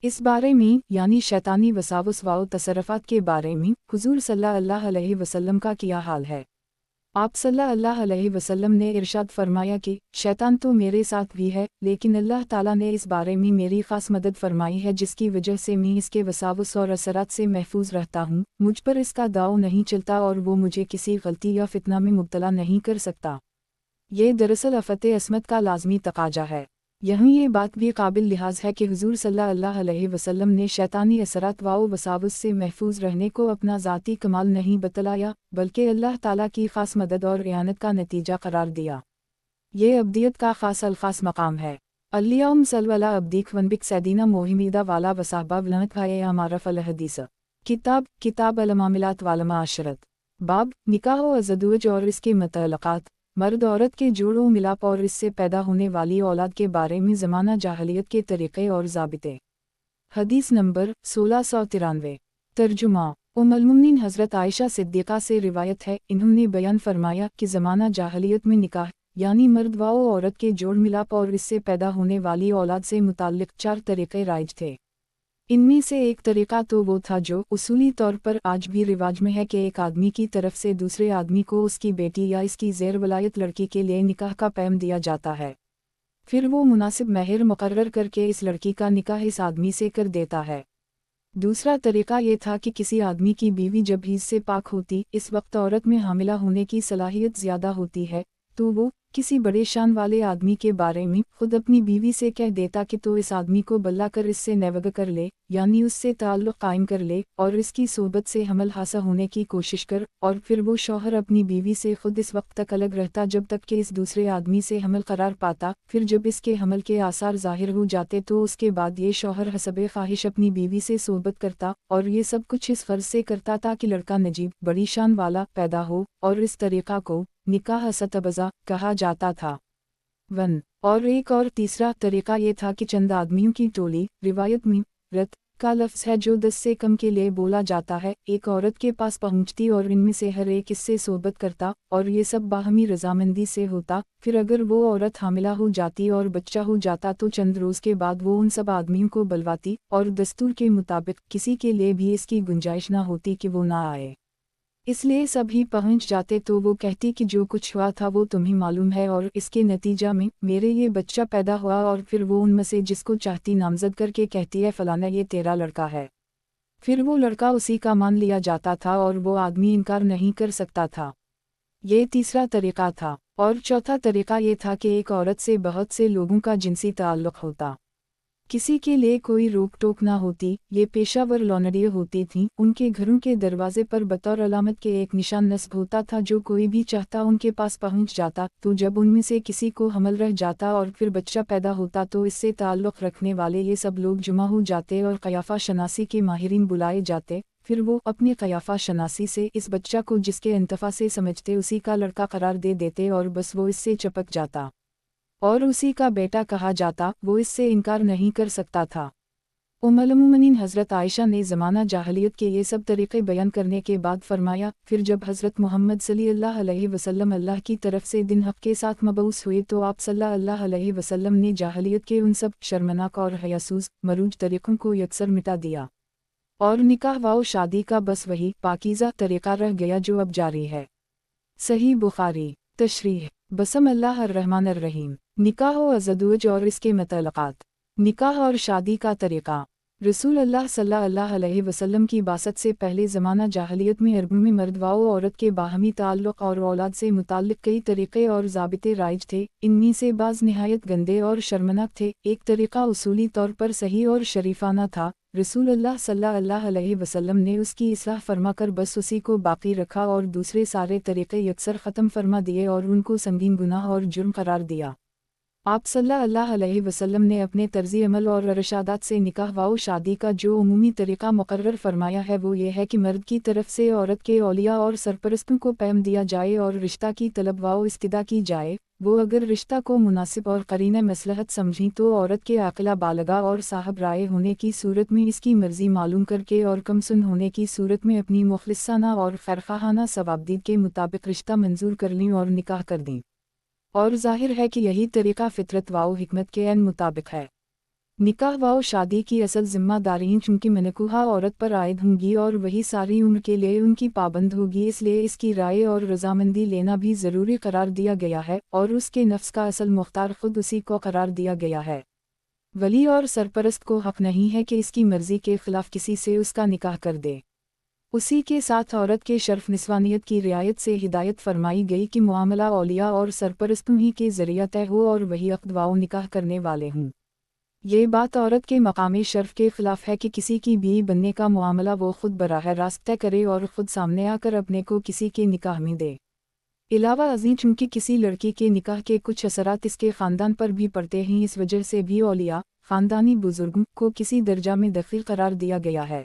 इस बारे में यानी शैतानी वसावस व तसरफ़ात के बारे में हुज़ूर सल्लल्लाहु अलैहि वसल्लम का क्या हाल है? आप सल्लल्लाहु अलैहि वसल्लम ने इरशाद फरमाया कि शैतान तो मेरे साथ भी है, लेकिन अल्लाह ताला ने इस बारे में मेरी ख़ास मदद फरमाई है जिसकी वजह से मैं इसके वसावस और असरात से महफूज रहता हूँ, मुझ पर इसका दाव नहीं चलता और वो मुझे किसी गलती या फितना में मुब्तला नहीं कर सकता। ये दरअसल अफ़त असमत का लाज़मी तकाजा है। यहीं ये बात भी काबिल लिहाज है कि हुज़ूर सल्लल्लाहु अलैहि वसल्लम ने शैतानी असरात व वसावस से महफूज रहने को अपना ज़ाती कमाल नहीं बतलाया, बल्कि अल्लाह ताला की ख़ास मदद और इयानत का नतीजा करार दिया। ये अब्दियत का ख़ास मकाम है। अल्लियम सल्वला अब्दीक वनबिक सैदीना मोहिमीदा वाला वसाहबा वलनत भाई मारफ अल हदीस। किताब अल मामिलात वाल माशरत बाब निकाह व ज़दूज और इसके मतअल्लक़ात मर्द औरत के जोड़ों मिलाप और इससे पैदा होने वाली औलाद के बारे में ज़माना जाहलियत के तरीक़े और ज़ाबिते। हदीस नंबर 1693। तर्जुमा उम्मुल मोमिनीन हज़रत आयशा सिद्दीक़ा से रिवायत है, इन्होंने बयान फरमाया कि ज़माना जाहलियत में निकाह यानी मर्द व औरत के जोड़ मिलाप और इससे पैदा होने वाली औलाद से मुताल्लिक़ 4 तरीक़े राइज थे। इनमें से एक तरीक़ा तो वो था जो उसूली तौर पर आज भी रिवाज में है कि एक आदमी की तरफ से दूसरे आदमी को उसकी बेटी या इसकी ज़ेर वलायत लड़की के लिए निकाह का पैम दिया जाता है, फिर वो मुनासिब महर मुकर्रर करके इस लड़की का निकाह इस आदमी से कर देता है। दूसरा तरीक़ा ये था कि किसी आदमी की बीवी जब हीज़ से पाक होती, इस वक्त औरत में हामिला होने की सलाहियत ज़्यादा होती है, तो वो किसी बड़े शान वाले आदमी के बारे में खुद अपनी बीवी से कह देता कि तो इस आदमी को बल्ला कर इससे नेवग कर ले, यानी उससे ताल्लुक़ कायम कर ले और इसकी सोबत से हमल हासिल होने की कोशिश कर, और फिर वो शौहर अपनी बीवी से खुद इस वक्त तक अलग रहता जब तक कि इस दूसरे आदमी से हमल करार पाता। फिर जब इसके हमल के आसार ज़ाहिर हो जाते तो उसके बाद ये शौहर हसबे ख्वाहिश अपनी बीवी से सोबत करता, और ये सब कुछ इस ग़र्ज़ से करता था कि लड़का नजीब बड़ी शान वाला पैदा हो, और इस तरीक़ा को निकाह सतबज़ा कहा जाता था। और एक और तीसरा तरीक़ा ये था कि चंद आदमियों की टोली, रिवायत में रत का लफ्ज़ है जो 10 से कम के लिए बोला जाता है, एक औरत के पास पहुंचती और इनमें से हर एक इससे सोबत करता, और ये सब बाहमी रजामंदी से होता। फिर अगर वो औरत हामिला हो जाती और बच्चा हो जाता तो चंद रोज़ के बाद वो उन सब आदमियों को बुलवाती, और दस्तूर के मुताबिक किसी के लिए भी इसकी गुंजाइश ना होती कि वो ना आए, इसलिए सभी पहुंच जाते तो वो कहती कि जो कुछ हुआ था वो तुम्हें मालूम है, और इसके नतीजा में मेरे ये बच्चा पैदा हुआ। और फिर वो उनमें से जिसको चाहती नामज़द करके कहती है फलाना ये तेरा लड़का है। फिर वो लड़का उसी का मान लिया जाता था और वो आदमी इनकार नहीं कर सकता था। ये तीसरा तरीक़ा था। और चौथा तरीक़ा ये था कि एक औरत से बहुत से लोगों का जिनसी ताल्लुक़ होता, किसी के लिए कोई रोक टोक ना होती। ये पेशावर लौंडियाँ होती थीं, उनके घरों के दरवाजे पर बतौर अलामत के एक निशान नस्ब होता था, जो कोई भी चाहता उनके पास पहुंच जाता। तो जब उनमें से किसी को हमल रह जाता और फिर बच्चा पैदा होता तो इससे ताल्लुक़ रखने वाले ये सब लोग जुमा हो जाते और क़याफ़ा शनासी के माहिरीन बुलाए जाते। फिर वो अपनी क़याफ़ा शनासी से इस बच्चा को जिसके इंतफ़ा से समझते उसी का लड़का करार दे देते और बस वो इससे चपक जाता। और उसी का बेटा कहा जाता, वो इससे इनकार नहीं कर सकता था। उम्मुल-मोमिनीन हज़रत आयशा ने ज़माना जाहलियत के ये सब तरीक़े बयान करने के बाद फरमाया, फिर जब हज़रत मोहम्मद सल्लल्लाहु अलैहि वसल्लम अल्लाह की तरफ से दिन हक़ के साथ मबऊस हुए तो आप सल्लल्लाहु अलैहि वसल्लम ने जाहलियत के उन सब शर्मनाक और हयासूस मरूज तरीक़ों को यकसर मिटा दिया, और निकाह व शादी का बस वही पाकीज़ा तरीक़ा रह गया जो अब जारी है। सही बुखारी। तशरीह। बसम-अल्लाह अर्रहमान-अर्रहीम। निकाह व ज़दूज और इसके मतअल्लक़ात। निकाह और शादी का तरीक़ा। रसूल अल्लाह सल्लल्लाहु अलैहि वसल्लम की बासत से पहले ज़माना जाहलियत में अरब में मर्द व औरत के बाहमी ताल्लुक़ और औलाद से मुताल्लिक़ कई तरीक़े और ज़ाबिते राइज थे। इनमें से बाज़ निहायत गंदे और शर्मनाक थे। एक तरीक़ा उसूली तौर पर सही और शरीफाना था। रसूल अल्लाह सल्लल्लाहु अलैहि वसल्लम ने उसकी इस्लाह फरमाकर बस उसी को बाकी रखा और दूसरे सारे तरीक़े यकसर ख़त्म फरमा दिए और उनको संगीन गुनाह और जुर्म करार दिया। आप सल्लल्लाहु अलैहि वसल्लम ने अपने तर्ज़ी अमल और इरशादात से निकाह व शादी का जो उमूमी तरीक़ा मुक़र्रर फरमाया है वो ये है कि मर्द की तरफ से औरत के औलिया और सरपरस्तों को पैम दिया जाए और रिश्ता की तलब व इस्तिदा की जाए। वो अगर रिश्ता को मुनासिब और क़रीन मसलहत समझें तो औरत के आक़िला बालगा और साहब राय होने की सूरत में इसकी मर्ज़ी मालूम करके और कमसुन होने की सूरत में अपनी मुखलिसाना और खैरख़ाहाना सवाबदीद के मुताबिक रिश्ता मंजूर कर लें और निकाह कर दें। और ज़ाहिर है कि यही तरीक़ा फ़ितरत व हिकमत के ऐन मुताबिक है। निकाह व शादी की असल ज़िम्मेदारियाँ चूँकि मनकूहा औरत पर आयद होंगी और वही सारी उम्र के लिए उनकी पाबंद होगी, इसलिए इसकी राय और रज़ामंदी लेना भी ज़रूरी करार दिया गया है और उसके नफ्स का असल मुख्तार ख़ुद उसी को करार दिया गया है। वली और सरपरस्त को हक़ नहीं है कि इसकी मर्ज़ी के ख़िलाफ़ किसी से उसका निकाह कर दे। उसी के साथ औरत के शर्फ़ निस्वानियत की रियायत से हिदायत फरमाई गई कि मुआमला औलिया और सरपरस्तों ही के ज़रिया तय हो और वही अक़्द व निकाह करने वाले हों। ये बात औरत के मकामी शर्फ़ के ख़िलाफ़ है कि किसी की बीवी बनने का मामला वो ख़ुद बराह रास्त तय करे और ख़ुद सामने आकर अपने को किसी के निकाह में दे। इलावा अज़ीं चूँकि किसी लड़की के निकाह के कुछ असरात इसके ख़ानदान पर भी पड़ते हैं, इस वजह से भी औलिया ख़ानदानी बुज़ुर्गों को किसी दर्जा में दखील करार दिया गया है।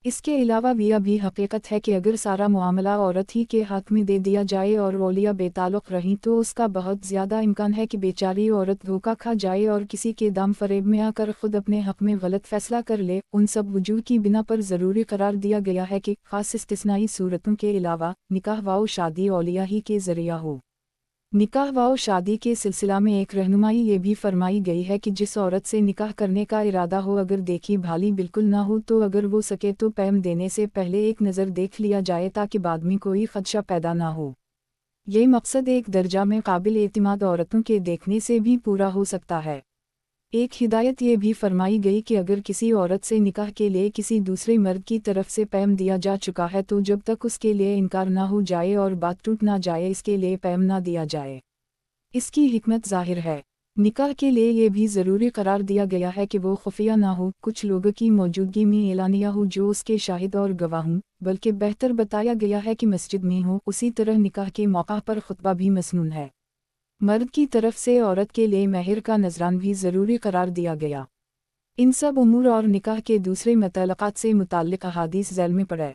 इसके अलावा यह भी हकीकत है कि अगर सारा मामला औरत ही के हाथ में दे दिया जाए और औलिया बेताल्लुक़ रहीं तो उसका बहुत ज़्यादा इम्कान है कि बेचारी औरत धोखा खा जाए और किसी के दाम फरेब में आकर ख़ुद अपने हक़ में गलत फ़ैसला कर ले। उन सब वजूह की बिना पर ज़रूरी करार दिया गया है कि ख़ास इस्तिस्नाई सूरतों के अलावा निकाह व शादी औलिया ही के ज़रिया हो। निकाह व शादी के सिलसिला में एक रहनुमाई ये भी फरमाई गई है कि जिस औरत से निकाह करने का इरादा हो, अगर देखी भाली बिल्कुल ना हो तो अगर वो सके तो पैम देने से पहले एक नज़र देख लिया जाए ताकि बाद में कोई ख़दशा पैदा ना हो। ये मकसद एक दर्जा में काबिल एतिमाद औरतों के देखने से भी पूरा हो सकता है। एक हिदायत ये भी फरमाई गई कि अगर किसी औरत से निकाह के लिए किसी दूसरे मर्द की तरफ से पैम दिया जा चुका है तो जब तक उसके लिए इनकार ना हो जाए और बात टूट ना जाए इसके लिए पैम ना दिया जाए। इसकी हिकमत ज़ाहिर है। निकाह के लिए ये भी ज़रूरी करार दिया गया है कि वो खुफिया ना हो, कुछ लोगों की मौजूदगी में एलानिया हो जो उसके शाहिद और गवाह हों, बल्कि बेहतर बताया गया है कि मस्जिद में हो। उसी तरह निकाह के मौका पर खुतबा भी मसनून है। मर्द की तरफ से औरत के लिए महर का नजरान भी ज़रूरी करार दिया गया। इन सब उमूर और निकाह के दूसरे मतअल्लक़ात से मुताल्लिक़ अहादीस ज़ैल में पढ़े।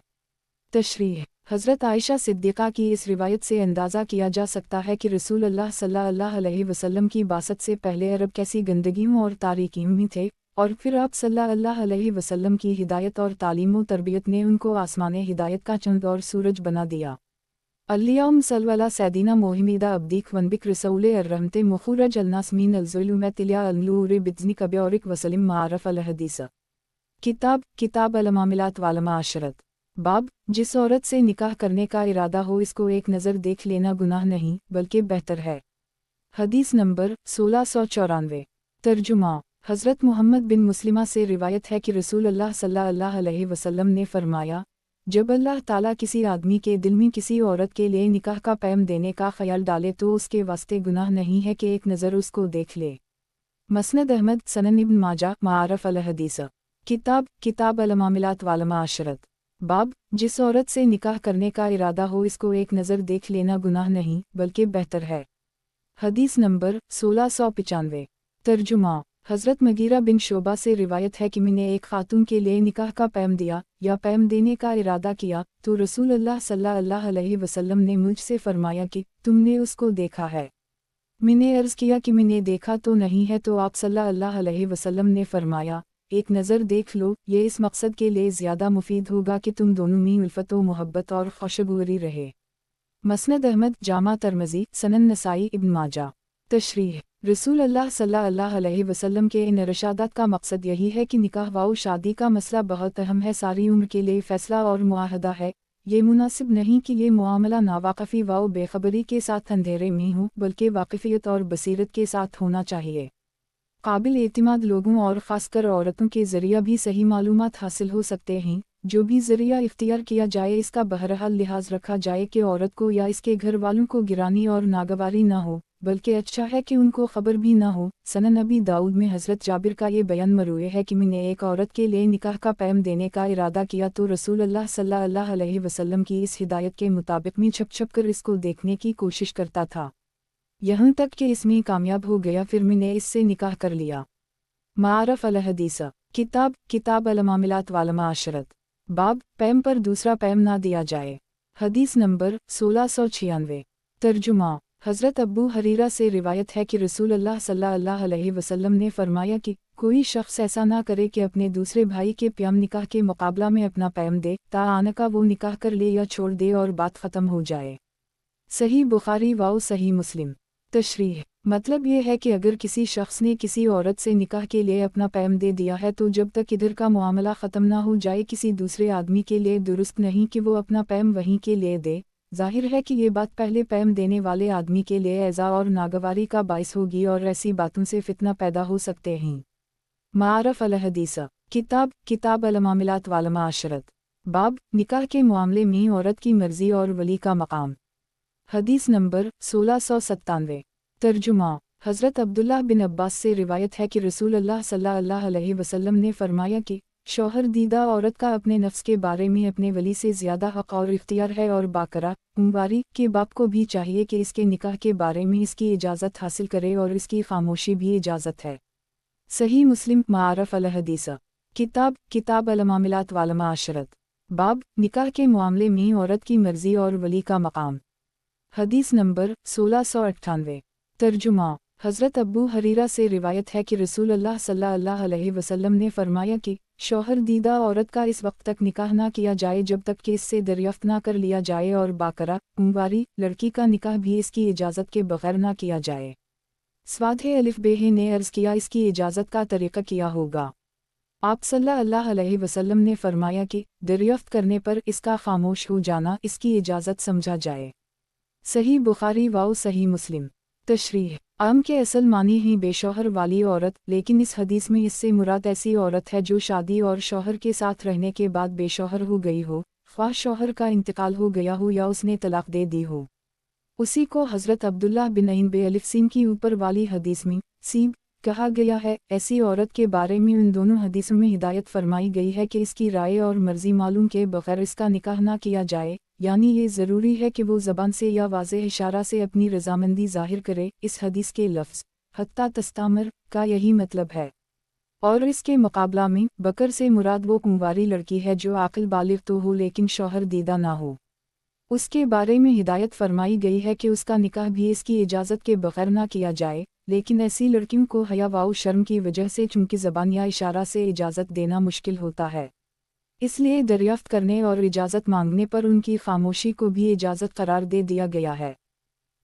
तशरीह। हज़रत आयशा सिद्दीक़ा की इस रिवायत से अंदाज़ा किया जा सकता है कि रसूल अल्लाह सल्लल्लाहु अलैहि वसल्लम की बासत से पहले अरब कैसी गंदगियों और तारीकियों में थे, और फिर आप सल्लल्लाहु अलैहि वसल्लम की हिदायत और तालीम व तरबियत ने उनको आसमान हिदायत का चंद और सूरज बना दिया। अल्लियौम सल्लल्लाहु सैदीना मोहम्मदा अब्दीक वनबिक रसूले अर्रहमते मुखरज अलनासमीन अलज़ुलुमतिलिया अलनूर बिज़नी कब्यौरिक वसलिम मारफ अलहदीस। किताब अलमामिलात वालमाशरत। बाब, जिस औरत से निकाह करने का इरादा हो इसको एक नज़र देख लेना गुनाह नहीं बल्कि बेहतर है। हदीस नंबर 1694। तर्जुमा। हज़रत मोहम्मद बिन मुस्लिमा से रिवायत है कि रसूल अल्लाह सल्लल्लाहु अलैहि वसल्लम ने फरमाया, जब अल्लाह ताला किसी आदमी के दिल में किसी औरत के लिए निकाह का पैम देने का ख्याल डाले तो उसके वास्ते गुनाह नहीं है कि एक नज़र उसको देख ले। मसनद अहमद सनन इब्न माजा मारफ अलहदीस। किताब अलमामिलात वालमाशरत। बाब, जिस औरत से निकाह करने का इरादा हो इसको एक नज़र देख लेना गुनाह नहीं बल्कि बेहतर है। हदीस नंबर 1695। तर्जुमा। हज़रत मगीरा बिन शोबा से रिवायत है कि मैंने एक खातून के लिए निकाह का पैम दिया या पैम देने का इरादा किया तो रसूल अल्लाह सल्लल्लाहु अलैहि वसल्लम ने मुझसे फरमाया कि तुमने उसको देखा है। मैंने अर्ज़ किया कि मैंने देखा तो नहीं है, तो आप सल्लल्लाहु अलैहि वसल्लम ने फरमाया, एक नज़र देख लो, ये इस मकसद के लिए ज़्यादा मुफीद होगा कि तुम दोनों में उल्फत व मोहब्बत और खुशबूरी रहे। मसनद अहमद, जामा तिरमिज़ी, सनन नसाई, इब्न माजा। तशरीह, रसूल अल्लाह सल्लल्लाहु अलैहि वसल्लम के इन इरशादात का मकसद यही है कि निकाह व शादी का मसला बहुत अहम है, सारी उम्र के लिए फ़ैसला और मुआहदा है। ये मुनासिब नहीं कि ये मुआमला नावाक़फ़ी व बेखबरी के साथ अंधेरे में हो, बल्कि वाक़फ़ियत और बसीरत के साथ होना चाहिए। काबिल एतिमाद लोगों और ख़ासकर औरतों के ज़रिया भी सही मालूमात हासिल हो सकते हैं। जो भी ज़रिया इख्तियार किया जाए, इसका बहरहाल लिहाज रखा जाए कि औरत को या इसके घर वालों को गिरानी और नागवारी ना हो, बल्कि अच्छा है कि उनको खबर भी ना हो। सनन नबी दाऊद में हज़रत जाबिर का ये बयान मरूए है कि मैंने एक औरत के लिए निकाह का पैम देने का इरादा किया तो रसूल अल्लाह सल्लल्लाहु अलैहि वसल्लम की इस हिदायत के मुताबिक मैं छप छप कर इसको देखने की कोशिश करता था, यहाँ तक कि इसमें कामयाब हो गया। फिर मैंने इससे निकाह कर लिया। मारफ अल हदीस, किताब अल मामिलात वाल माशरत। बाब, पैम पर दूसरा पैम ना दिया जाए। हदीस नंबर 1696। तर्जुमा, हज़रत अब्बू हरीरा से रिवायत है कि रसूल अल्लाह सल्लल्लाहु अलैहि वसल्लम ने फरमाया कि कोई शख्स ऐसा ना करे कि अपने दूसरे भाई के प्याम निकाह के मुकाबला में अपना पैम दे, ता आनका वो निकाह कर ले या छोड़ दे और बात ख़त्म हो जाए। सही बुखारी व सही मुस्लिम। तशरीह, मतलब ये है कि अगर किसी शख्स ने किसी औरत से निकाह के लिए अपना पैम दे दिया है, तो जब तक इधर का मामला ख़त्म ना हो जाए, किसी दूसरे आदमी के लिए दुरुस्त नहीं कि वो अपना पैम वहीं के लिए दे। जाहिर है कि ये बात पहले पैम देने वाले आदमी के लिए ऐज़ा और नागवारी का बाइस होगी और ऐसी बातों से फितना पैदा हो सकते हैं। मारफ अल हदीस, किताब अल मामिलात वाल माशरत। बाब, निकाह के मामले में औरत की मर्जी और वली का मकाम। हदीस नंबर 1697। तर्जुमा, हज़रत अब्दुल्लाह बिन अब्बास से रिवायत है कि रसूल अल्लाह सल्लल्लाहु अलैहि वसल्लम ने फरमाया कि शौहर दीदा औरत का अपने नफ्स के बारे में अपने वली से ज़्यादा हक़ और इख्तियार है, और बाकरा उम्वारी के बाप को भी चाहिए कि इसके निकाह के बारे में इसकी इजाज़त हासिल करे, और इसकी खामोशी भी इजाज़त है। सही मुस्लिम। मारफ अल हदीस, किताब अल मामिलात वाल माशरत। बाब, निकाह के मामले में औरत की मर्जी और वली का मकाम। हदीस नंबर 1698। तर्जुमा, हज़रत अब्बू हरीरा से रिवायत है कि रसूल अल्लाह सल्लल्लाहु अलैहि वसल्लम ने फरमाया कि शौहर दीदा औरत का इस वक्त तक निकाह ना किया जाए जब तक कि इससे दरियाफ्त ना कर लिया जाए, और बाकरा उम्वारी लड़की का निकाह भी इसकी इजाज़त के बगैर ना किया जाए। स्वादे अलिफ बेहे ने अर्ज़ किया, इसकी इजाज़त का तरीक़ा किया होगा? आप सल्लल्लाहु अलैहि वसल्लम ने फरमाया कि दरियाफ्त करने पर इसका खामोश हो जाना इसकी इजाज़त समझा जाए। सही बुखारी व सही मुस्लिम। तशरीह, आम के असल मानी ही बेशौहर वाली औरत, लेकिन इस हदीस में इससे मुराद ऐसी औरत है जो शादी और शौहर के साथ रहने के बाद बेशौहर हो गई हो, ख्वाह शौहर का इंतकाल हो गया हो या उसने तलाक दे दी हो। उसी को हज़रत अब्दुल्लाह बिन अईन बे अलिफ सीम की ऊपर वाली हदीस में सीब कहा गया है। ऐसी औरत के बारे में उन दोनों हदीसों में हिदायत फरमाई गई है कि इसकी राय और मर्जी मालूम के बगैर इसका निकाह ना किया जाए, यानी ये ज़रूरी है कि वो ज़बान से या वाज़ेह इशारा से अपनी रज़ामंदी ज़ाहिर करे। इस हदीस के लफ्ज़ हत्ता तस्तामर का यही मतलब है, और इसके मुकाबला में बकर से मुराद वो कुंवारी लड़की है जो आक़िल बालिग़ तो हो लेकिन शौहर दीदा ना हो। उसके बारे में हिदायत फरमाई गई है कि उसका निकाह भी इसकी इजाज़त के बगैर ना किया जाए, लेकिन ऐसी लड़कियों को हया व शर्म की वजह से चूँकि ज़बान या इशारा से इजाज़त देना मुश्किल होता है, इसलिए दरियाफ्त करने और इजाज़त मांगने पर उनकी खामोशी को भी इजाज़त करार दे दिया गया है।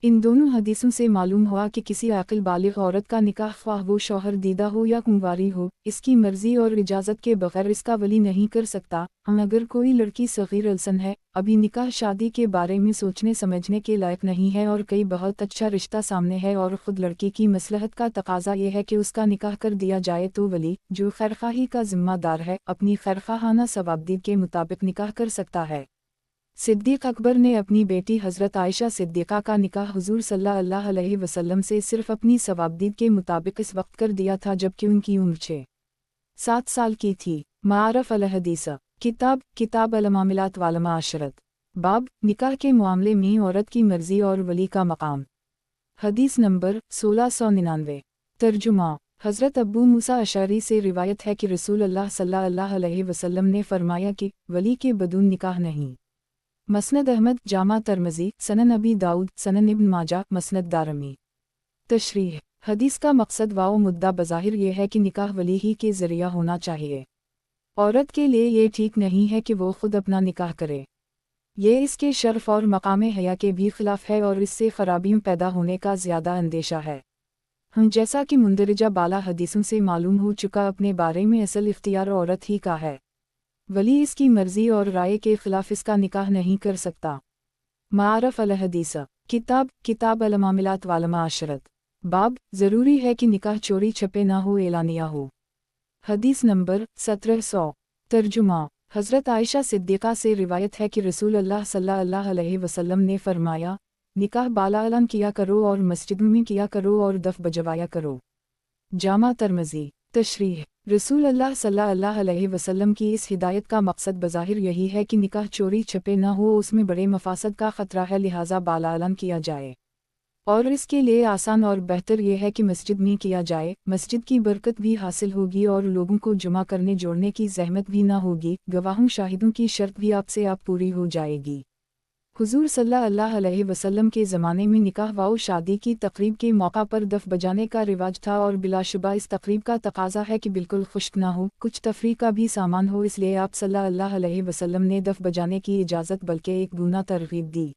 इन दोनों हदीसों से मालूम हुआ कि किसी आक़िल बालिग़ औरत का निकाह ख्वाह वो शौहर दीदा हो या कुंवारी हो, इसकी मर्ज़ी और इजाज़त के बगैर इसका वली नहीं कर सकता। अगर कोई लड़की सग़ीर अलसन है, अभी निकाह शादी के बारे में सोचने समझने के लायक नहीं है, और कई बहुत अच्छा रिश्ता सामने है और ख़ुद लड़की की मसलहत का तकाज़ा ये है कि उसका निकाह कर दिया जाए, तो वली जो खैरख्वाही का ज़िम्मेदार है अपनी खैरख्वाहाना सवाबदीद के मुताबिक निकाह कर सकता है। सिद्दीक़ अकबर ने अपनी बेटी हज़रत आयशा सिद्दीक़ा का निकाह हुज़ूर सल्लल्लाहु अलैहि वसल्लम से सिर्फ़ अपनी सवाबदीद के मुताबिक इस वक्त कर दिया था जबकि उनकी उम्र 6-7 साल की थी। मारफ अल हदीस, किताब अल मामिलात वाल माशरत। बाब, निकाह के मामले में औरत की मर्ज़ी और वली का मकाम। हदीस नंबर 1699। तर्जुमा, हज़रत अब्बू मूसा अशअरी से रिवायत है कि रसूल अल्लाह सल्लल्लाहु अलैहि वसल्लम ने फरमाया कि वली के बदून निकाह नहीं। मसनद अहमद, जामा तिरमिज़ी, सनन नबी दाऊद, सनन इब्न माजा, मसनद दारमी। तशरीह। हदीस का मकसद व मुद्दा बज़ाहिर ये है कि निकाह वली ही के ज़रिया होना चाहिए। औरत के लिए ये ठीक नहीं है कि वो खुद अपना निकाह करे। ये इसके शर्फ और मकाम हया के भी खिलाफ है और इससे खराबियों पैदा होने का ज़्यादा अंदेशा है। जैसा कि मुंदरजा बाला हदीसों से मालूम हो चुका, अपने बारे में असल इख्तियार औरत ही का है। वली इसकी मर्ज़ी और राय के खिलाफ इसका निकाह नहीं कर सकता। मारफ अल हदीस। किताब अल मामिलात वाल माशरत। बाब, ज़रूरी है कि निकाह चोरी छपे ना हो, एलानिया हो। हदीस नंबर 1700। तर्जुमा। हज़रत आयशा सिद्दीक़ा से रिवायत है कि रसूल अल्लाह सल्लल्लाहु अलैहि वसल्लम ने फरमाया, निकाह बाला किया करो और मस्जिद में किया करो और दफ बजवाया करो। जामा तिर्मिज़ी। तशरीह। रसूल अल्लाह सल्लल्लाहु अलैहि वसल्लम की इस हिदायत का मकसद बज़ाहिर यही है कि निकाह चोरी छपे न हो, उसमें बड़े मफासद का ख़तरा है, लिहाजा बाला किया जाए। और इसके लिए आसान और बेहतर यह है कि मस्जिद में किया जाए। मस्जिद की बरकत भी हासिल होगी और लोगों को जुमा करने जोड़ने की ज़हमत भी ना होगी। गवाहों शाहिदों की शर्त भी आपसे आप पूरी हो जाएगी। हुज़ूर सल्लल्लाहु अलैहि वसल्लम के ज़माने में निकाह व शादी की तकरीब के मौका पर दफ बजाने का रिवाज था और बिलाशुबा इस तकरीब का तकाजा है कि बिल्कुल खुश्क ना हो, कुछ तफरीह का भी सामान हो, इसलिए आप सल्लल्लाहु अलैहि वसल्लम ने दफ बजाने की इजाज़त बल्कि एक गुना तरगीब दी।